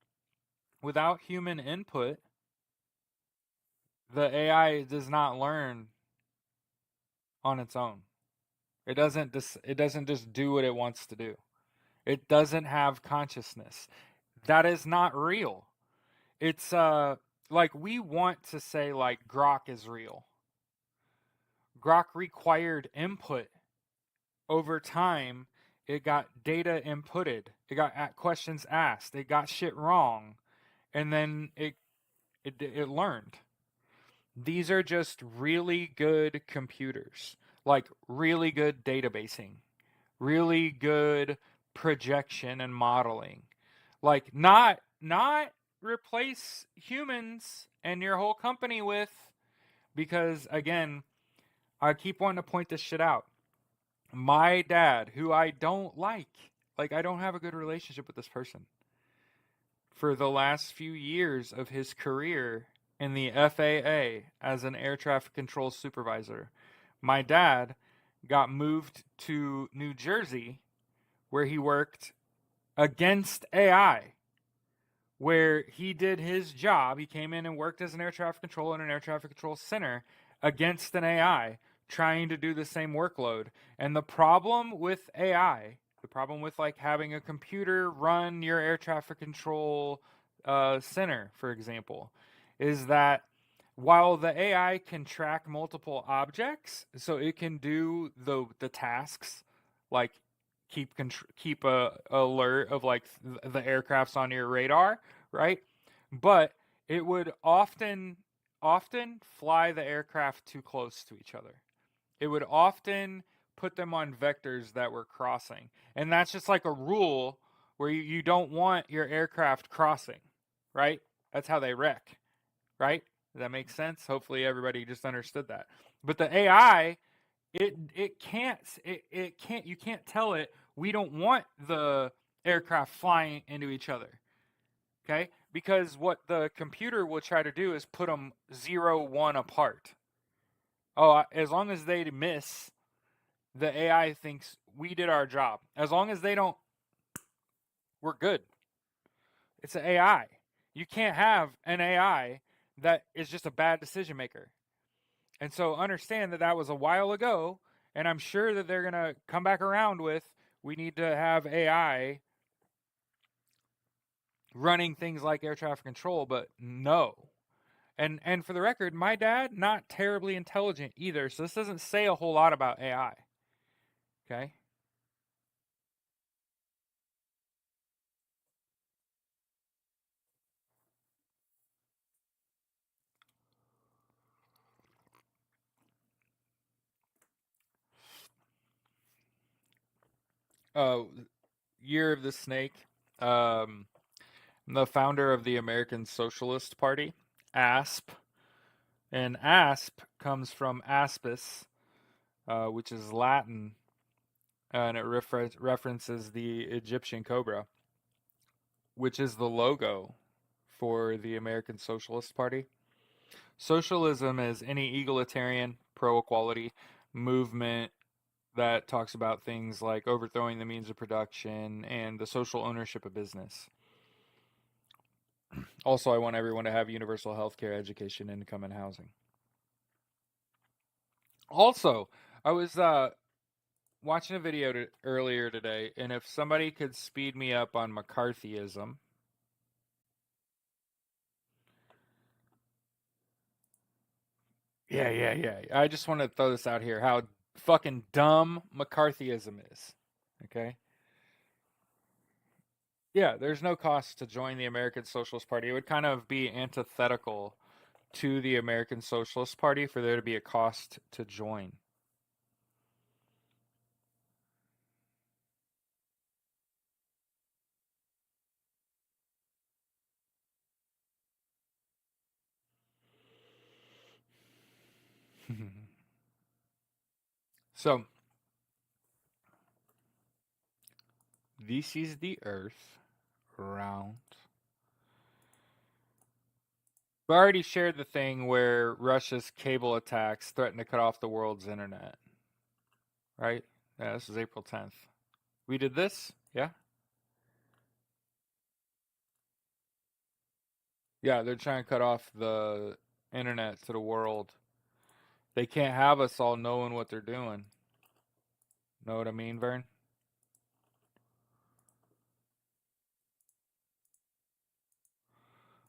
without human input, the AI does not learn on its own. It doesn't just do what it wants to do. It doesn't have consciousness. That is not real. It's like we want to say like Grok is real. Grok required input over time. It got data inputted. It got questions asked. It got shit wrong. and then it learned. These are just really good computers, like really good databasing, really good projection and modeling. Like not replace humans and your whole company with, because again, I keep wanting to point this shit out. My dad, who I don't like I don't have a good relationship with this person. For the last few years of his career in the FAA as an air traffic control supervisor, my dad got moved to New Jersey where he worked against AI, where he did his job. He came in and worked as an air traffic controller in an air traffic control center against an AI trying to do the same workload. And the problem with AI, the problem with like having a computer run your air traffic control center, for example, is that while the AI can track multiple objects, so it can do the tasks like keep a alert of like the aircrafts on your radar, right? But it would often fly the aircraft too close to each other. It would often put them on vectors that were crossing. And that's just like a rule where you don't want your aircraft crossing, right? That's how they wreck, right? Does that make sense? Hopefully everybody just understood that. But the AI, it can't you can't tell it we don't want the aircraft flying into each other. Okay? Because what the computer will try to do is put them 0, 1 apart. Oh, as long as they miss, the AI thinks we did our job. As long as they don't, we're good. It's an AI. You can't have an AI that is just a bad decision maker. And so understand that that was a while ago, and I'm sure that they're going to come back around with we need to have AI running things like air traffic control, but no. And for the record, my dad not terribly intelligent either, so this doesn't say a whole lot about AI. Okay? Year of the Snake. Um, the founder of the American Socialist Party, ASP, and ASP comes from aspis, which is Latin, and it references the Egyptian cobra, which is the logo for the American Socialist Party. Socialism is any egalitarian, pro equality movement that talks about things like overthrowing the means of production and the social ownership of business. Also, I want everyone to have universal health care, education, income, and housing. Also, I was watching a video earlier today, and if somebody could speed me up on McCarthyism. Yeah. I just want to throw this out here how fucking dumb McCarthyism is. Okay? Yeah, there's no cost to join the American Socialist Party. It would kind of be antithetical to the American Socialist Party for there to be a cost to join. So, this is the Earth round. We already shared the thing where Russia's cable attacks threatened to cut off the world's internet. Right? Yeah, this is April 10th. We did this? Yeah? Yeah, they're trying to cut off the internet to the world. They can't have us all knowing what they're doing. Know what I mean, Vern?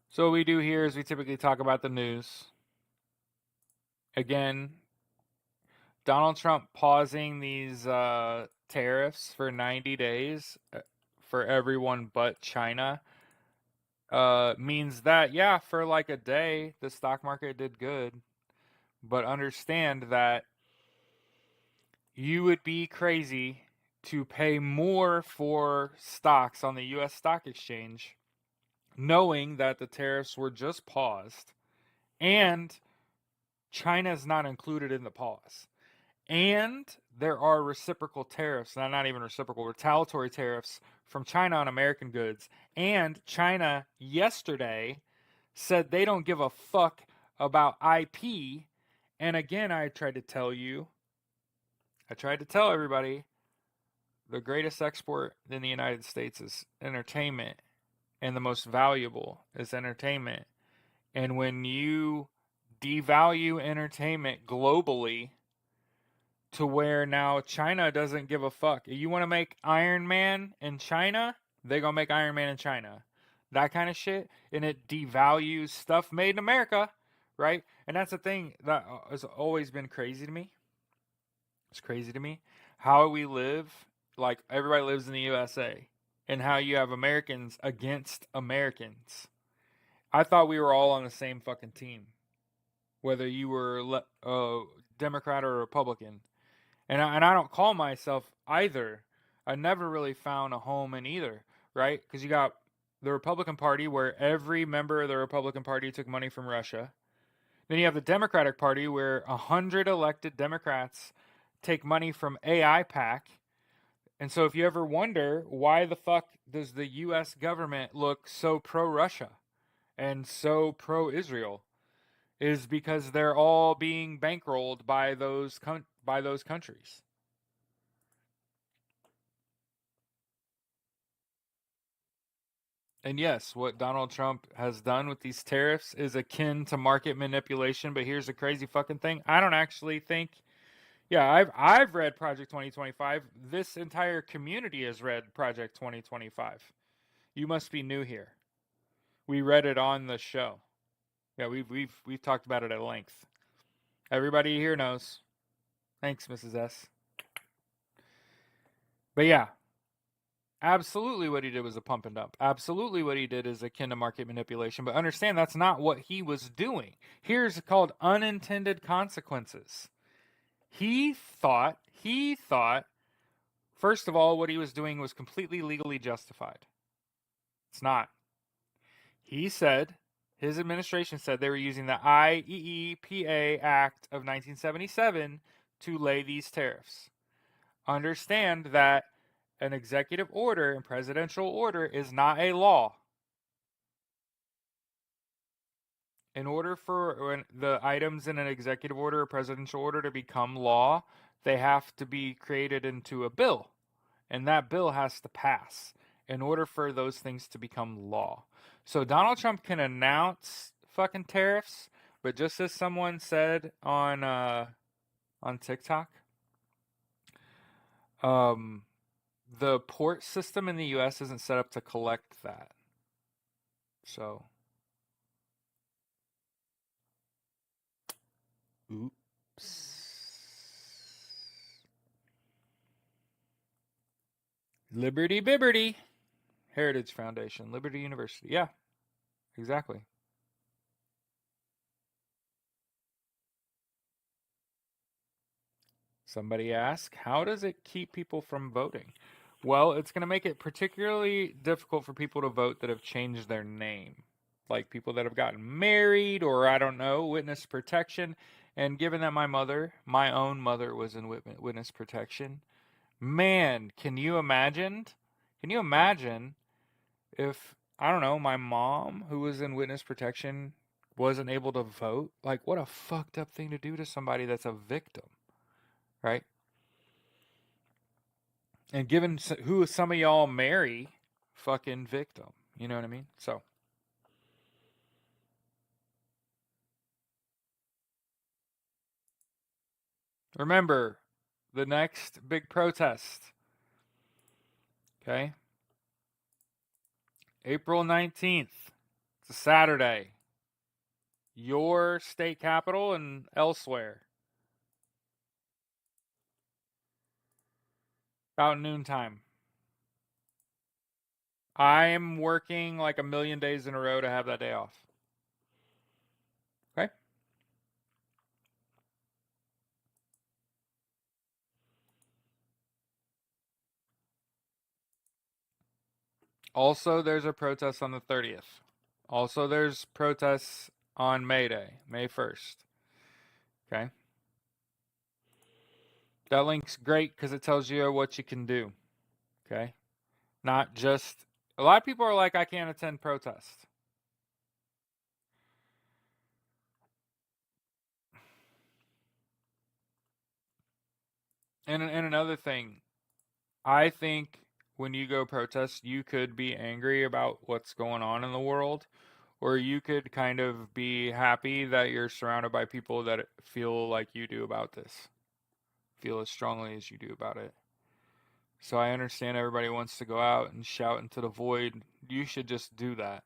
So what we do here is we typically talk about the news. Again, Donald Trump pausing these tariffs for 90 days for everyone but China means that, yeah, for like a day, the stock market did good. But understand that you would be crazy to pay more for stocks on the US stock exchange, knowing that the tariffs were just paused and China's not included in the pause. And there are reciprocal tariffs, not even reciprocal, retaliatory tariffs from China on American goods. And China yesterday said they don't give a fuck about IP. And again, I tried to tell everybody, the greatest export in the United States is entertainment, and the most valuable is entertainment. And when you devalue entertainment globally to where now China doesn't give a fuck. You want to make Iron Man in China? They gonna make Iron Man in China. That kind of shit. And it devalues stuff made in America, right? And that's the thing that has always been crazy to me. It's crazy to me how we live, like everybody lives in the USA, and how you have Americans against Americans. I thought we were all on the same fucking team, whether you were Democrat or Republican. And I don't call myself either. I never really found a home in either, right? Because you got the Republican Party, where every member of the Republican Party took money from Russia. Then you have the Democratic Party, where 100 elected Democrats take money from AIPAC. And so if you ever wonder why the fuck does the U.S. government look so pro-Russia and so pro-Israel, is because they're all being bankrolled by those countries. And yes, what Donald Trump has done with these tariffs is akin to market manipulation. But here's the crazy fucking thing: I don't actually think. Yeah, I've read Project 2025. This entire community has read Project 2025. You must be new here. We read it on the show. Yeah, we've talked about it at length. Everybody here knows. Thanks, Mrs. S. But yeah, absolutely what he did was a pump and dump. Absolutely what he did is akin to market manipulation. But understand that's not what he was doing. Here's called unintended consequences. He thought, first of all, what he was doing was completely legally justified. It's not. He said, his administration said they were using the IEEPA Act of 1977 to lay these tariffs. Understand that an executive order and presidential order is not a law. In order for the items in an executive order or presidential order to become law, they have to be created into a bill. And that bill has to pass in order for those things to become law. So Donald Trump can announce fucking tariffs, but just as someone said on TikTok, the port system in the US isn't set up to collect that. So oops. Liberty Bibberty. Heritage Foundation, Liberty University. Yeah, exactly. Somebody asked, how does it keep people from voting? Well, it's going to make it particularly difficult for people to vote that have changed their name, like people that have gotten married or, I don't know, witness protection. And given that my own mother, was in witness protection, man, can you imagine? Can you imagine if, I don't know, my mom, who was in witness protection, wasn't able to vote? Like, what a fucked up thing to do to somebody that's a victim, right? And given who some of y'all marry, fucking victim. You know what I mean? So, remember the next big protest, okay? April 19th. It's a Saturday. Your state capital and elsewhere. About noontime. I'm working like a million days in a row to have that day off. Okay? Also, there's a protest on the 30th. Also, there's protests on May Day, May 1st. Okay? That link's great because it tells you what you can do. Okay? Not just. A lot of people are like, I can't attend protests. And another thing, I think when you go protest, you could be angry about what's going on in the world, or you could kind of be happy that you're surrounded by people that feel like you do about this, feel as strongly as you do about it. So I understand everybody wants to go out and shout into the void. You should just do that.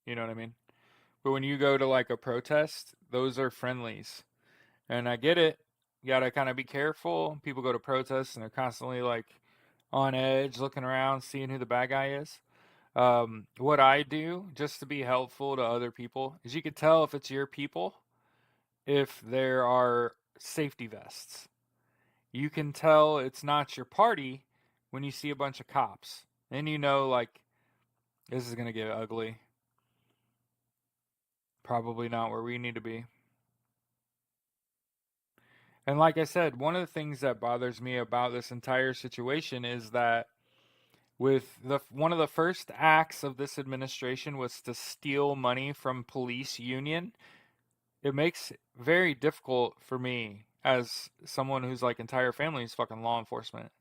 You know what I mean? But when you go to like a protest, those are friendlies. And I get it. You gotta kind of be careful. People go to protests and they're constantly like on edge, looking around, seeing who the bad guy is. What I do just to be helpful to other people is you could tell if it's your people if there are safety vests. You can tell it's not your party when you see a bunch of cops. Then you know, like, this is gonna get ugly. Probably not where we need to be. And like I said, one of the things that bothers me about this entire situation is that with the one of the first acts of this administration was to steal money from police union. It makes it very difficult for me as someone whose like entire family is fucking law enforcement.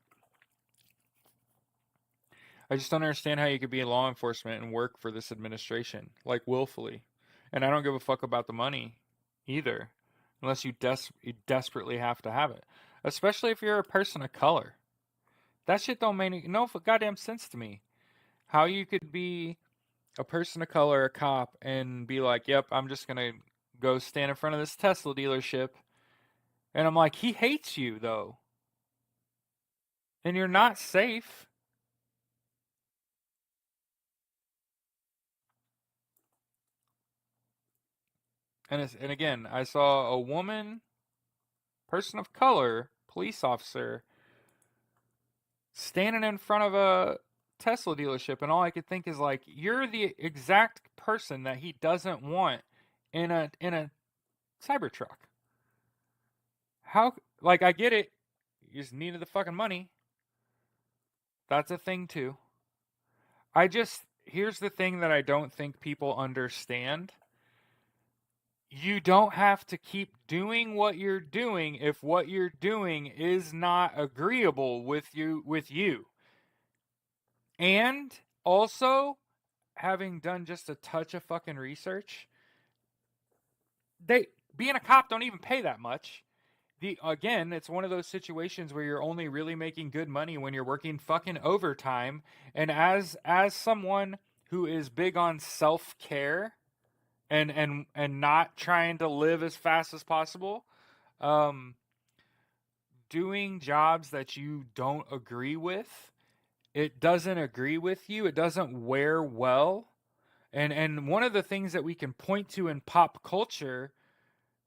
I just don't understand how you could be in law enforcement and work for this administration like willfully. And I don't give a fuck about the money either, unless you desperately have to have it. Especially if you're a person of color. That shit don't make no goddamn sense to me. How you could be a person of color, a cop, and be like, "Yep, I'm just gonna go stand in front of this Tesla dealership," and I'm like, "He hates you though, and you're not safe." And again, I saw a woman, person of color, police officer, standing in front of a Tesla dealership, and all I could think is like, "You're the exact person that he doesn't want in a Cybertruck." How? Like, I get it. You just needed the fucking money. That's a thing too. Here's the thing that I don't think people understand. You don't have to keep doing what you're doing if what you're doing is not agreeable with you. And also, having done just a touch of fucking research, they being a cop don't even pay that much. Again, it's one of those situations where you're only really making good money when you're working fucking overtime. And as someone who is big on self-care and not trying to live as fast as possible, um doing jobs that you don't agree with, it doesn't agree with you, it doesn't wear well. And one of the things that we can point to in pop culture,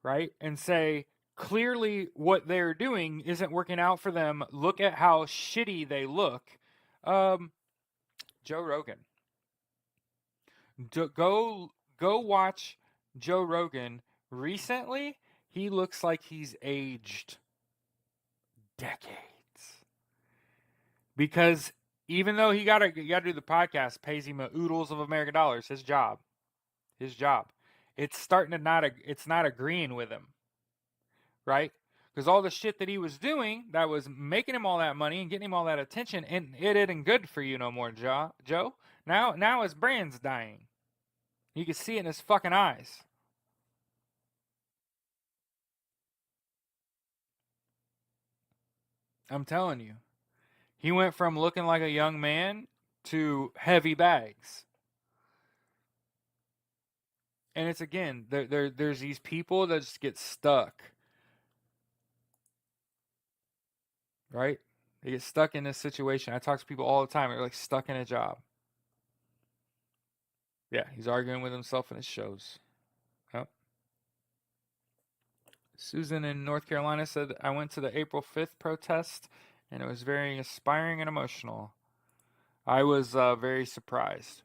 right, and say clearly what they're doing isn't working out for them, look at how shitty they look. um Joe Rogan. Go watch Joe Rogan recently. He looks like he's aged decades. Because even though he gotta do the podcast, pays him a oodles of American dollars, his job, it's starting to it's not agreeing with him, right? Because all the shit that he was doing that was making him all that money and getting him all that attention, and it isn't good for you no more, Joe. Now his brand's dying. You can see it in his fucking eyes. I'm telling you. He went from looking like a young man to heavy bags. And it's again, there's these people that just get stuck, right? They get stuck in this situation. I talk to people all the time. They're like stuck in a job. Yeah, he's arguing with himself and it shows. Yep. Susan in North Carolina said, I went to the April 5th protest and it was very inspiring and emotional. I was very surprised.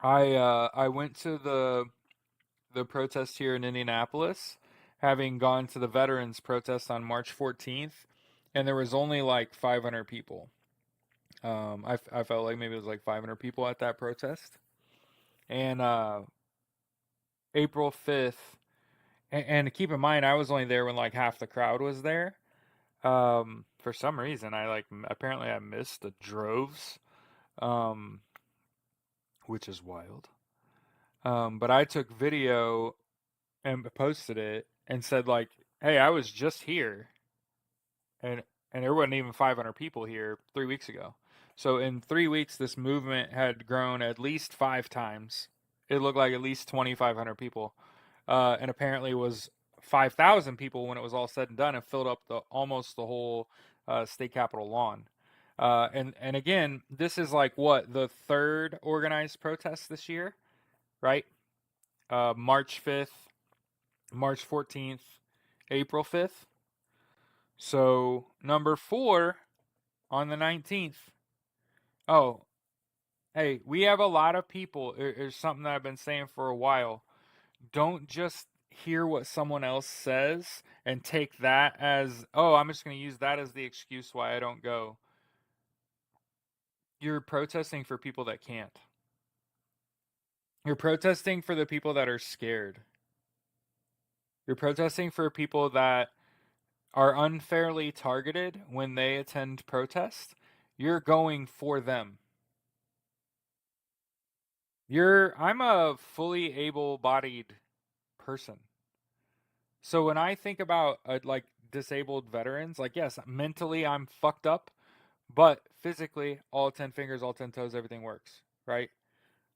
I went to the protest here in Indianapolis, having gone to the veterans protest on March 14th, and there was only like 500 people. I felt like maybe it was like 500 people at that protest, and April 5th, and keep in mind I was only there when like half the crowd was there. For some reason I like apparently I missed the droves, um, which is wild. But I took video and posted it and said like, "Hey, I was just here, and there wasn't even 500 people here 3 weeks ago." So in 3 weeks, this movement had grown at least 5 times. It looked like at least 2,500 people, and apparently was 5,000 people when it was all said and done, and filled up the almost the whole state capitol lawn. And again, this is like what the third organized protest this year, right? March 5th, March 14th, April 5th. So, number 4 on the 19th. Oh, hey, we have a lot of people. There's something that I've been saying for a while. Don't just hear what someone else says and take that as, oh, I'm just going to use that as the excuse why I don't go. You're protesting for people that can't. You're protesting for the people that are scared. You're protesting for people that are unfairly targeted when they attend protest. You're going for them. I'm a fully able-bodied person. So when I think about like disabled veterans, like yes, mentally I'm fucked up, but physically all 10 fingers, all 10 toes, everything works, right?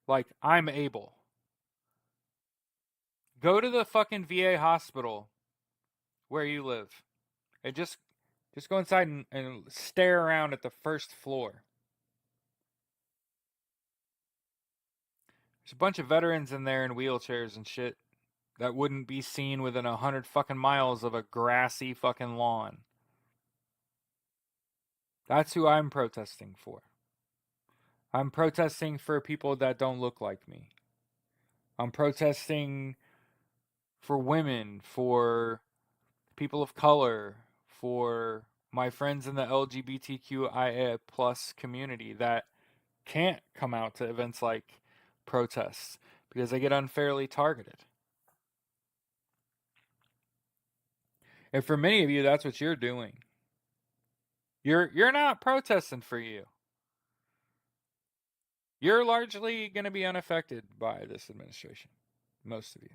Like I'm able. Go to the fucking VA hospital where you live and just go inside and stare around at the first floor. There's a bunch of veterans in there in wheelchairs and shit that wouldn't be seen within 100 fucking miles of a grassy fucking lawn. That's who I'm protesting for. I'm protesting for people that don't look like me. I'm protesting for women, for people of color, for my friends in the LGBTQIA plus community that can't come out to events like protests because they get unfairly targeted. And for many of you, that's what you're doing. You're not protesting for you. You're largely going to be unaffected by this administration. Most of you.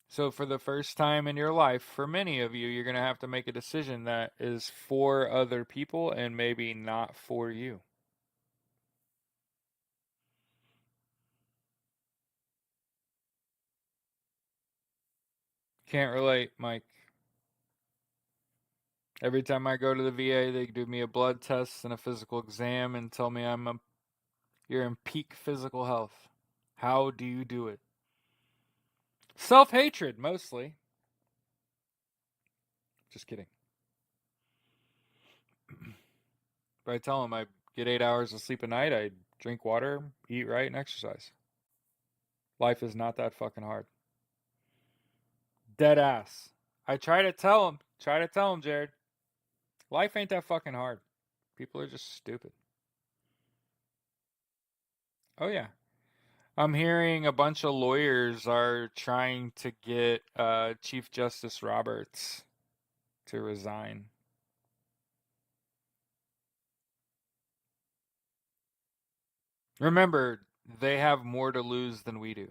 So for the first time in your life, for many of you, you're going to have to make a decision that is for other people and maybe not for you. Can't relate, Mike. Every time I go to the VA, they do me a blood test and a physical exam and tell me you're in peak physical health. How do you do it? Self-hatred, mostly. Just kidding. But I tell them I get 8 hours of sleep a night, I drink water, eat right, and exercise. Life is not that fucking hard. Dead ass. I try to tell him, Jared. Life ain't that fucking hard. People are just stupid. Oh yeah. I'm hearing a bunch of lawyers are trying to get Chief Justice Roberts to resign. Remember, they have more to lose than we do.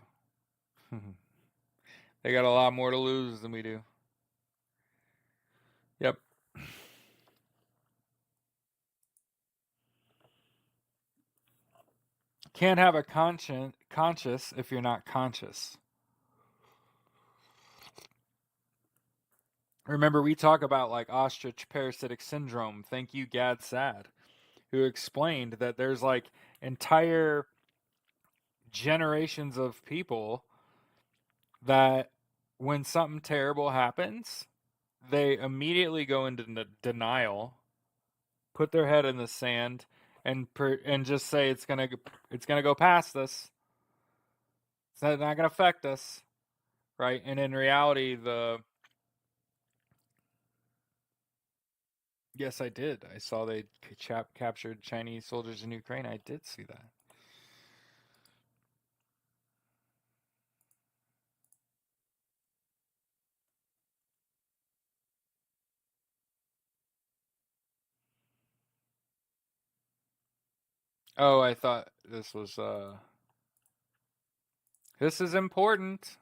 They got a lot more to lose than we do. Yep. Can't have a conscious if you're not conscious. Remember, we talk about like ostrich parasitic syndrome. Thank you, Gad Sad, who explained that there's like entire generations of people that when something terrible happens, they immediately go into denial, put their head in the sand, and just say it's gonna go past us. It's not gonna affect us, right? And in reality, the yes, I did. I saw they captured Chinese soldiers in Ukraine. I did see that. Oh, I thought this is important.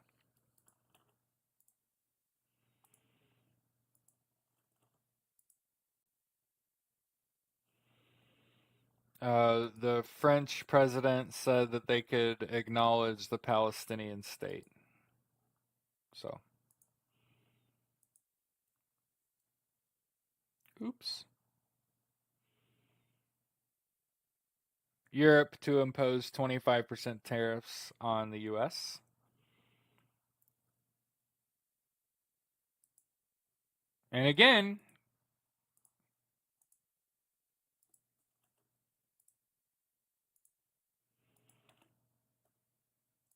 The French president said that they could acknowledge the Palestinian state. So, oops. Europe to impose 25% tariffs on the US. And again,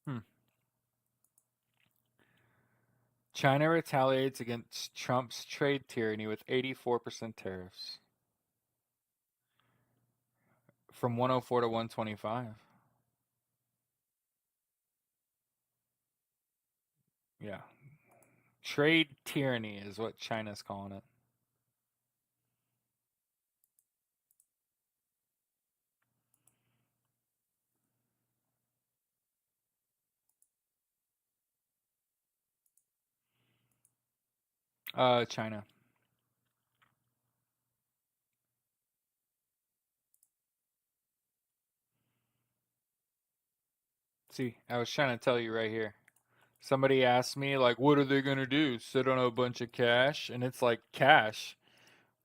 hmm, China retaliates against Trump's trade tyranny with 84% tariffs from 104 to 125. Yeah. Trade tyranny is what China's calling it. China. See, I was trying to tell you right here. Somebody asked me, like, what are they going to do? Sit on a bunch of cash? And it's like, cash?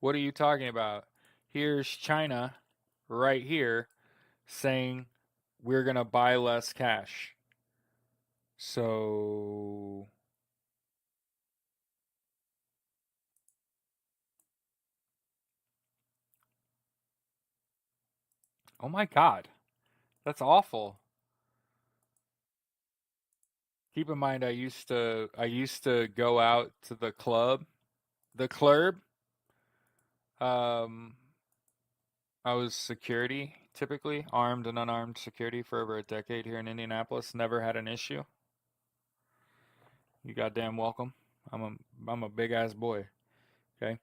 What are you talking about? Here's China right here saying we're going to buy less cash. So, oh my God, that's awful. Keep in mind, I used to go out to the club. Um, I was security, typically armed and unarmed security for over a decade here in Indianapolis. Never had an issue. You goddamn welcome. I'm a big ass boy. Okay.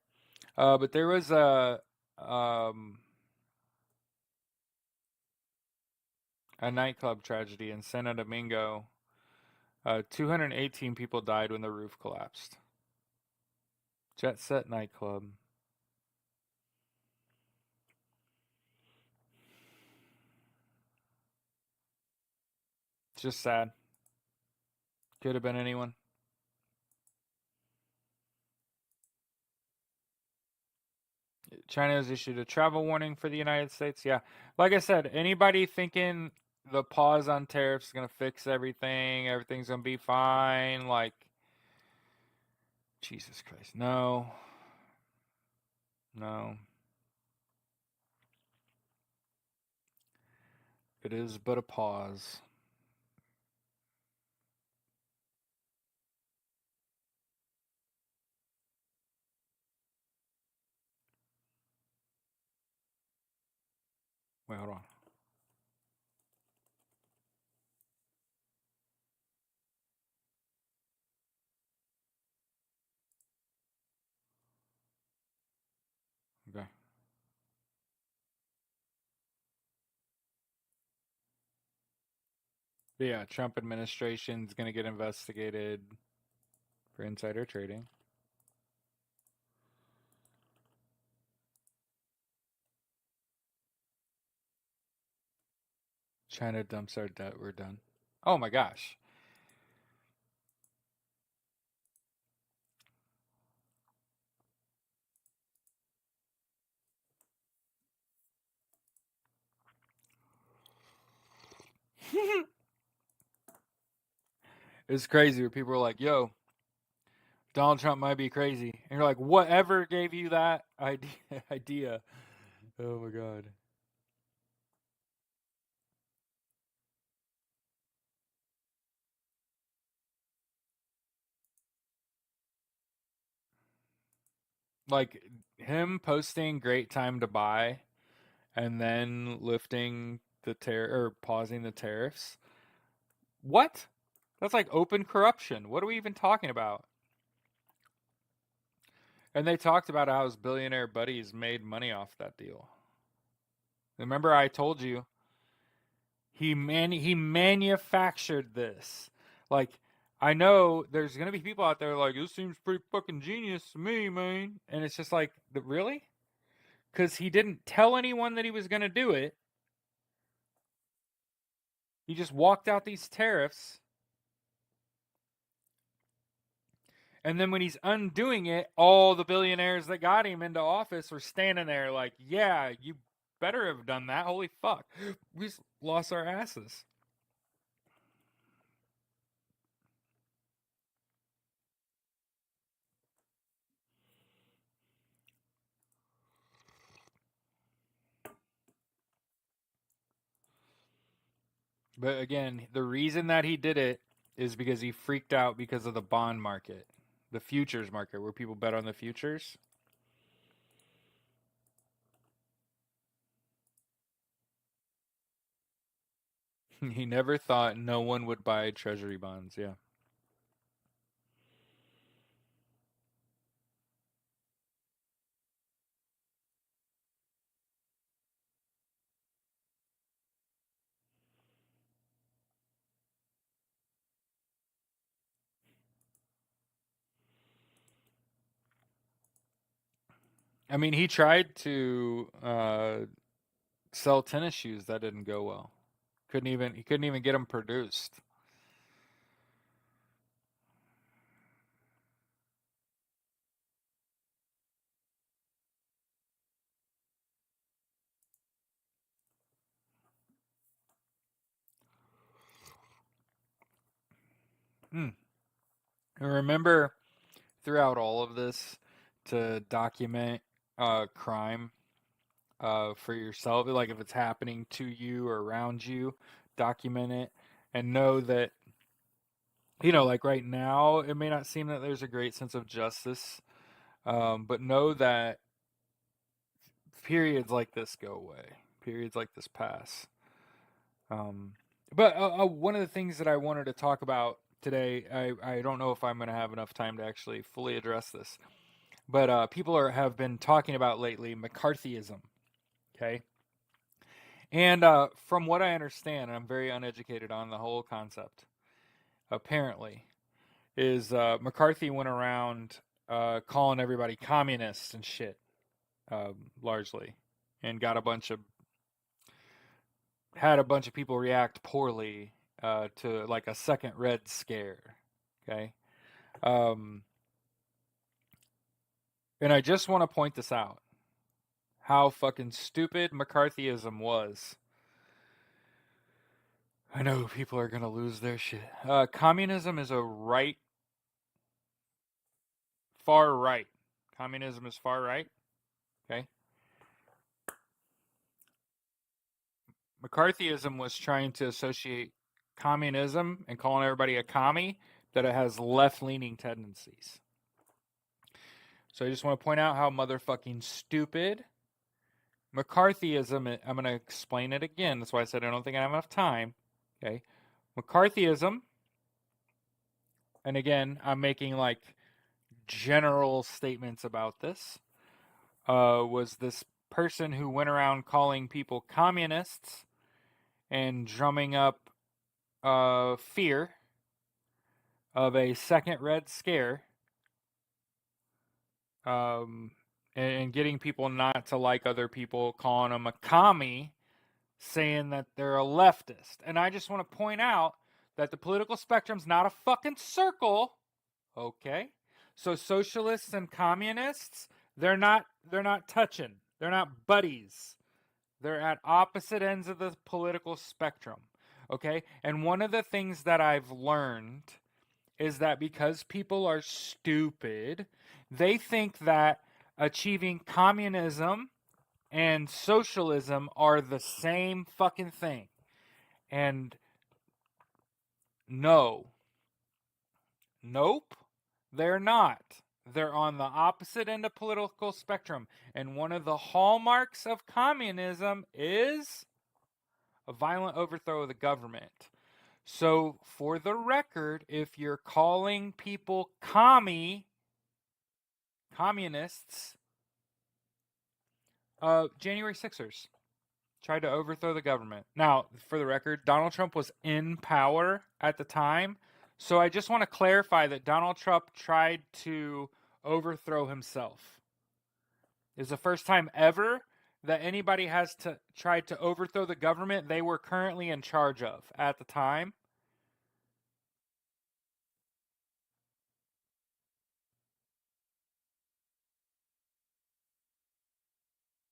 But there was um a nightclub tragedy in Santo Domingo. 218 people died when the roof collapsed. Jet Set nightclub. It's just sad. Could have been anyone. China has issued a travel warning for the United States. Yeah. Like I said, anybody thinking the pause on tariffs is going to fix everything, everything's going to be fine, like, Jesus Christ. No. No. It is but a pause. Wait, hold on. Okay. But yeah, Trump administration's going to get investigated for insider trading. China dumps our debt. We're done. Oh my gosh. It's crazy where people are like, "Yo, Donald Trump might be crazy," and you're like, "Whatever gave you that idea?" idea? Oh my god. Like him posting "Great time to buy" and then lifting the or pausing the tariffs. What? That's like open corruption. What are we even talking about? And they talked about how his billionaire buddies made money off that deal. Remember, I told you he manufactured this. Like, I know there's gonna be people out there like this seems pretty fucking genius to me, man. And it's just like, really? Because he didn't tell anyone that he was gonna do it. He just walked out these tariffs. And then when he's undoing it, all the billionaires that got him into office were standing there like, yeah, you better have done that. Holy fuck. We just lost our asses. But again, the reason that he did it is because he freaked out because of the bond market, the futures market, where people bet on the futures. He never thought no one would buy treasury bonds. Yeah. I mean, he tried to sell tennis shoes that didn't go well. He couldn't even get them produced. Hmm. And remember, throughout all of this, to document crime for yourself. Like if it's happening to you or around you, document it and know that, like right now, it may not seem that there's a great sense of justice, but know that periods like this go away, periods like this pass. Um, but one of the things that I wanted to talk about today, I don't know if I'm going to have enough time to actually fully address this, but people have been talking about lately McCarthyism. Okay. And from what I understand, and I'm very uneducated on the whole concept, apparently, is McCarthy went around calling everybody communists and shit, largely, and had a bunch of people react poorly to like a second Red Scare. Okay. Um, and I just want to point this out how fucking stupid McCarthyism was. I know people are going to lose their shit. Communism is a far right. Communism is far right. Okay. McCarthyism was trying to associate communism and calling everybody a commie that it has left leaning tendencies. So I just want to point out how motherfucking stupid McCarthyism. I'm going to explain it again. That's why I said I don't think I have enough time. Okay. McCarthyism, and again, I'm making like general statements about this, was this person who went around calling people communists and drumming up fear of a second Red Scare, um, and getting people not to like other people, calling them a commie, saying that they're a leftist. And I just want to point out that the political spectrum's not a fucking circle, okay? So socialists and communists, they're not touching. They're not buddies. They're at opposite ends of the political spectrum. Okay? And one of the things that I've learned is that because people are stupid, they think that achieving communism and socialism are the same fucking thing. And no, nope, they're not. They're on the opposite end of political spectrum. And one of the hallmarks of communism is a violent overthrow of the government. So, for the record, if you're calling people communists, January 6ers tried to overthrow the government. Now, for the record, Donald Trump was in power at the time. So I just want to clarify that Donald Trump tried to overthrow himself. It's the first time ever that anybody has tried to overthrow the government they were currently in charge of at the time.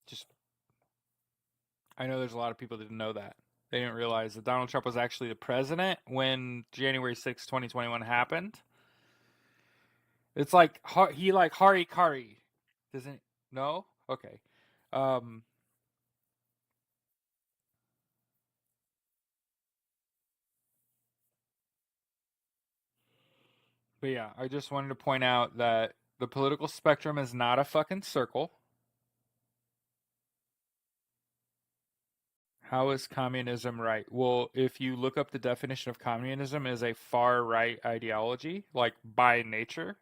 Just, I know there's a lot of people that didn't know that. They didn't realize that Donald Trump was actually the president when January 6, 2021 happened. It's like he like Harikari. Doesn't no? Okay. Um but yeah, I just wanted to point out that the political spectrum is not a fucking circle. How is communism right? Well, if you look up the definition of communism as a far right ideology, like by nature,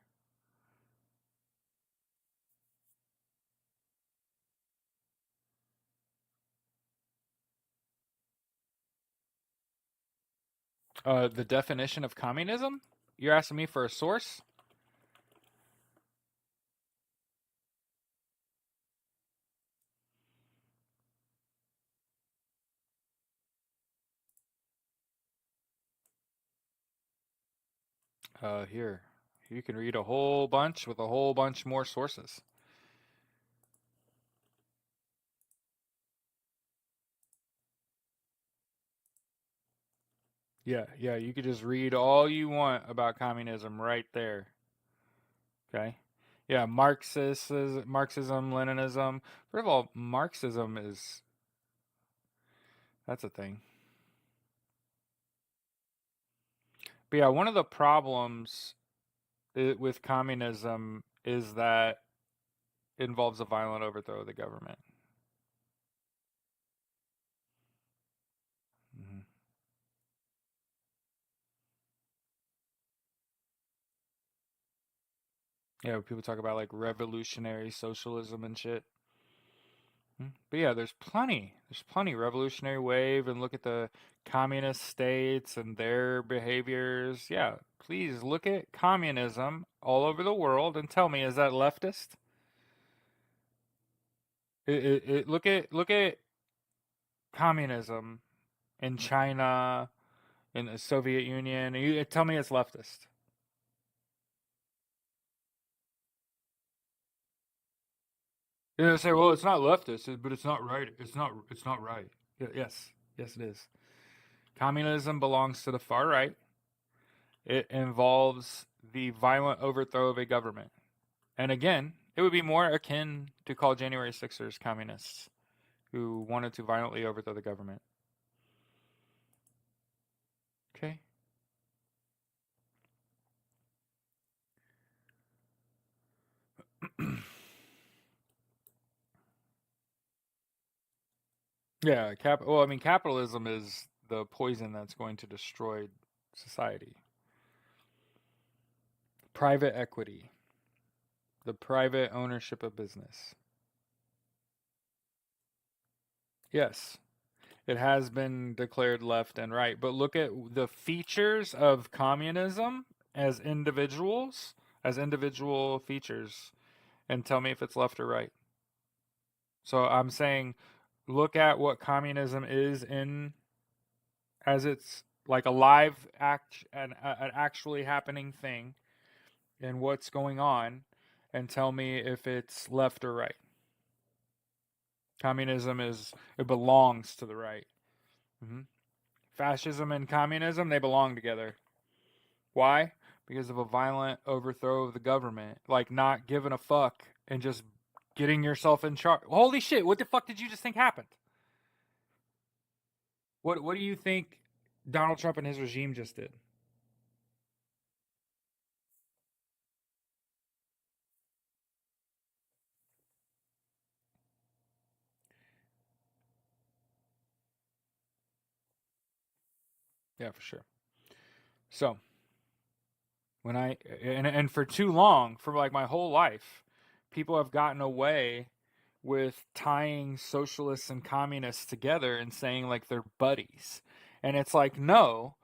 the definition of communism? You're asking me for a source? Here. You can read a whole bunch with a whole bunch more sources. Yeah, you could just read all you want about communism right there. Okay. Yeah, Marxism, Leninism. First of all, Marxism is that's a thing. But yeah, one of the problems with communism is that it involves a violent overthrow of the government. Hmm. Yeah, people talk about like revolutionary socialism and shit. But yeah, there's plenty. There's plenty revolutionary wave and look at the communist states and their behaviors. Yeah, please look at communism all over the world and tell me, is that leftist? Look at communism in China, in the Soviet Union. You tell me it's leftist. You know, say, well, it's not leftist, but it's not right. It's not. It's not right. Yes, yes, it is. Communism belongs to the far right. It involves the violent overthrow of a government. And again, it would be more akin to call January 6ers communists who wanted to violently overthrow the government. Okay. Yeah, well, I mean, capitalism is the poison that's going to destroy society. Private equity, the private ownership of business. Yes, it has been declared left and right, but look at the features of communism as individuals, as individual features, and tell me if it's left or right. So I'm saying look at what communism is in as it's like a live act an actually happening thing and what's going on and tell me if it's left or right. Communism it belongs to the right. Hmm. Fascism and communism, they belong together. Why? because of a violent overthrow of the government, like not giving a fuck and just getting yourself in charge. Holy shit, what the fuck did you just think happened? What do you think Donald Trump and his regime just did? Yeah, for sure. So, when and for too long, for like my whole life, people have gotten away with tying socialists and communists together and saying like they're buddies. And it's like, no,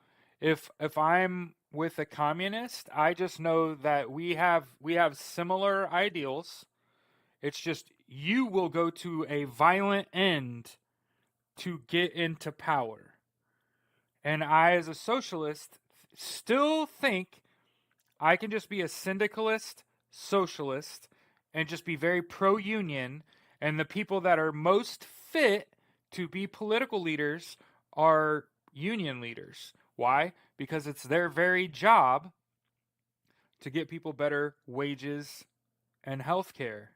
if I'm with a communist, I just know that we have similar ideals. It's just you will go to a violent end to get into power. And I, as a socialist, still think I can just be a syndicalist socialist and just be very pro union. And the people that are most fit to be political leaders are union leaders. Why? Because it's their very job to get people better wages and health care.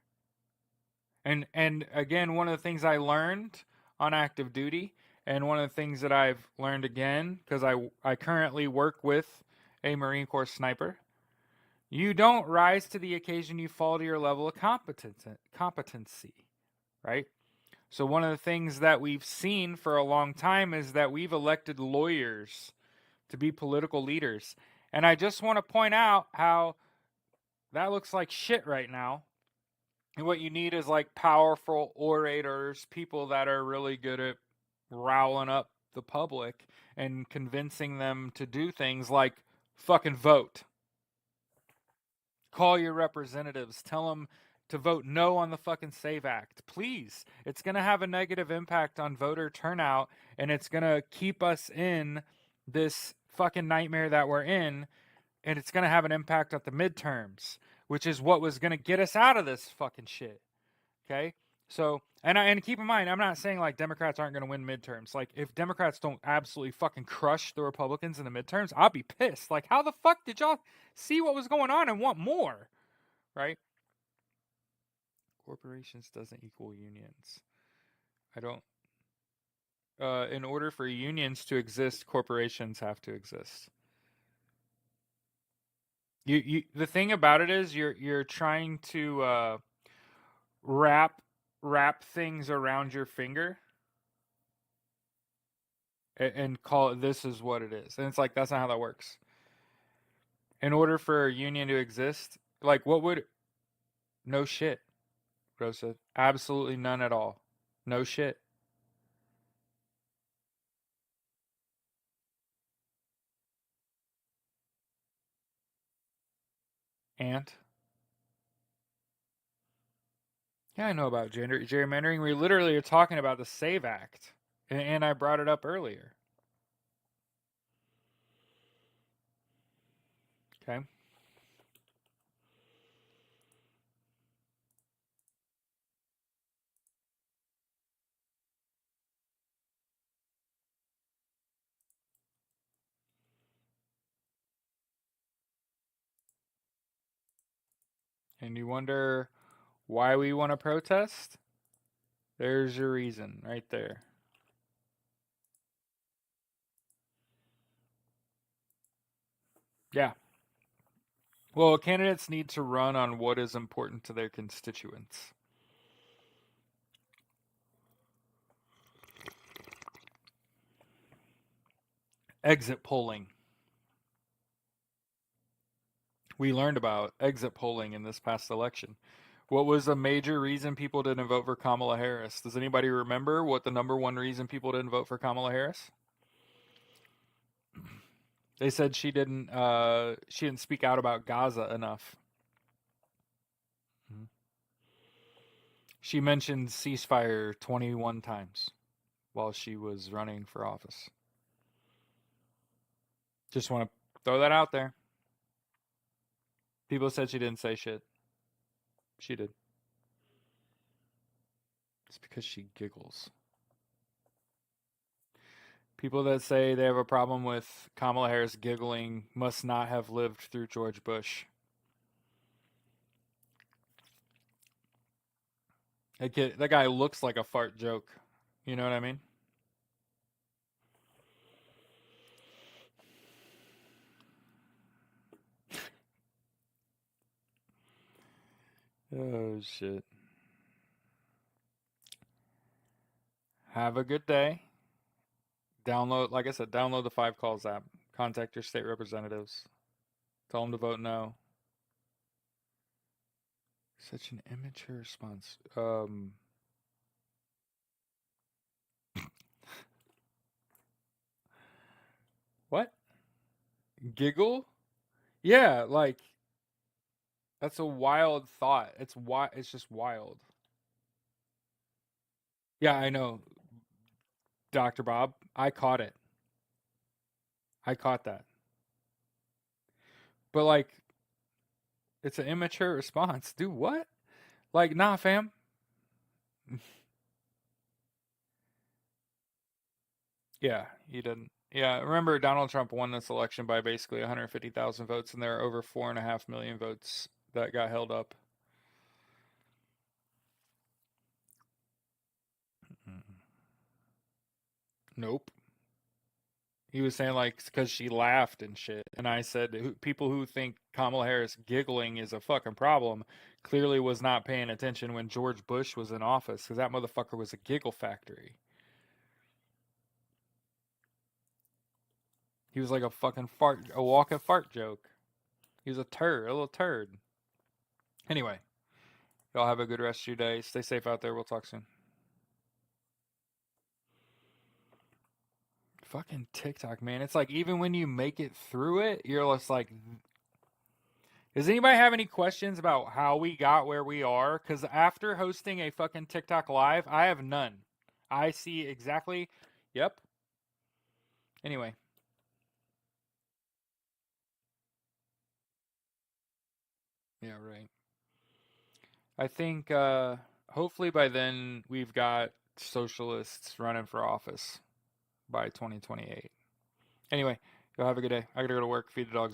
And again, one of the things I learned on active duty, and one of the things that I've learned again, because I currently work with a Marine Corps sniper, you don't rise to the occasion, you fall to your level of competency, right? So one of the things that we've seen for a long time is that we've elected lawyers to be political leaders. And I just want to point out how that looks like shit right now. And what you need is like powerful orators, people that are really good at riling up the public and convincing them to do things like fucking vote. Call your representatives. Tell them to vote no on the fucking SAVE Act. Please. It's going to have a negative impact on voter turnout, and it's going to keep us in this fucking nightmare that we're in, and it's going to have an impact at the midterms, which is what was going to get us out of this fucking shit. Okay? So, and keep in mind, I'm not saying like Democrats aren't going to win midterms. Like, if Democrats don't absolutely fucking crush the Republicans in the midterms, I'll be pissed. Like, how the fuck did y'all see what was going on and want more? Right? Corporations doesn't equal unions. I don't. In order for unions to exist, corporations have to exist. The thing about it is you're trying to wrap things around your finger and call it, this is what it is. And it's like, that's not how that works. In order for a union to exist, like, what would, no shit, Rosa. Absolutely none at all. No shit. And yeah, I know about gerrymandering. We literally are talking about the SAVE Act, and I brought it up earlier. Okay. And you wonder why we want to protest? There's your reason right there. Yeah. Well, candidates need to run on what is important to their constituents. Exit polling. We learned about exit polling in this past election. What was a major reason people didn't vote for Kamala Harris? Does anybody remember what the number one reason people didn't vote for Kamala Harris? They said she didn't speak out about Gaza enough. Mhm. She mentioned ceasefire 21 times while she was running for office. Just want to throw that out there. People said she didn't say shit. She did. It's because she giggles. People that say they have a problem with Kamala Harris giggling must not have lived through George Bush. That guy looks like a fart joke. You know what I mean? Oh, shit. Have a good day. Download, like I said, download the 5Calls app. Contact your state representatives. Tell them to vote no. Such an immature response. What? Giggle? Yeah, like that's a wild thought. It's just wild. Yeah, I know, Dr. Bob. I caught it. I caught that. But like it's an immature response. Do what? Like, nah, fam. Yeah, he didn't. Yeah, remember Donald Trump won this election by basically 150,000 votes, and there are over 4.5 million votes that got held up. Nope. He was saying like because she laughed and shit, and I said people who think Kamala Harris giggling is a fucking problem clearly was not paying attention when George Bush was in office because that motherfucker was a giggle factory. He was like a fucking fart, a walking fart joke. He was a little turd. Anyway, y'all have a good rest of your day. Stay safe out there. We'll talk soon. Fucking TikTok, man. It's like even when you make it through it, you're just like, does anybody have any questions about how we got where we are? Because after hosting a fucking TikTok live, I have none. I see exactly. Yep. Anyway. Yeah, right. I think hopefully by then we've got socialists running for office by 2028. Anyway, y'all have a good day. I gotta go to work, feed the dogs.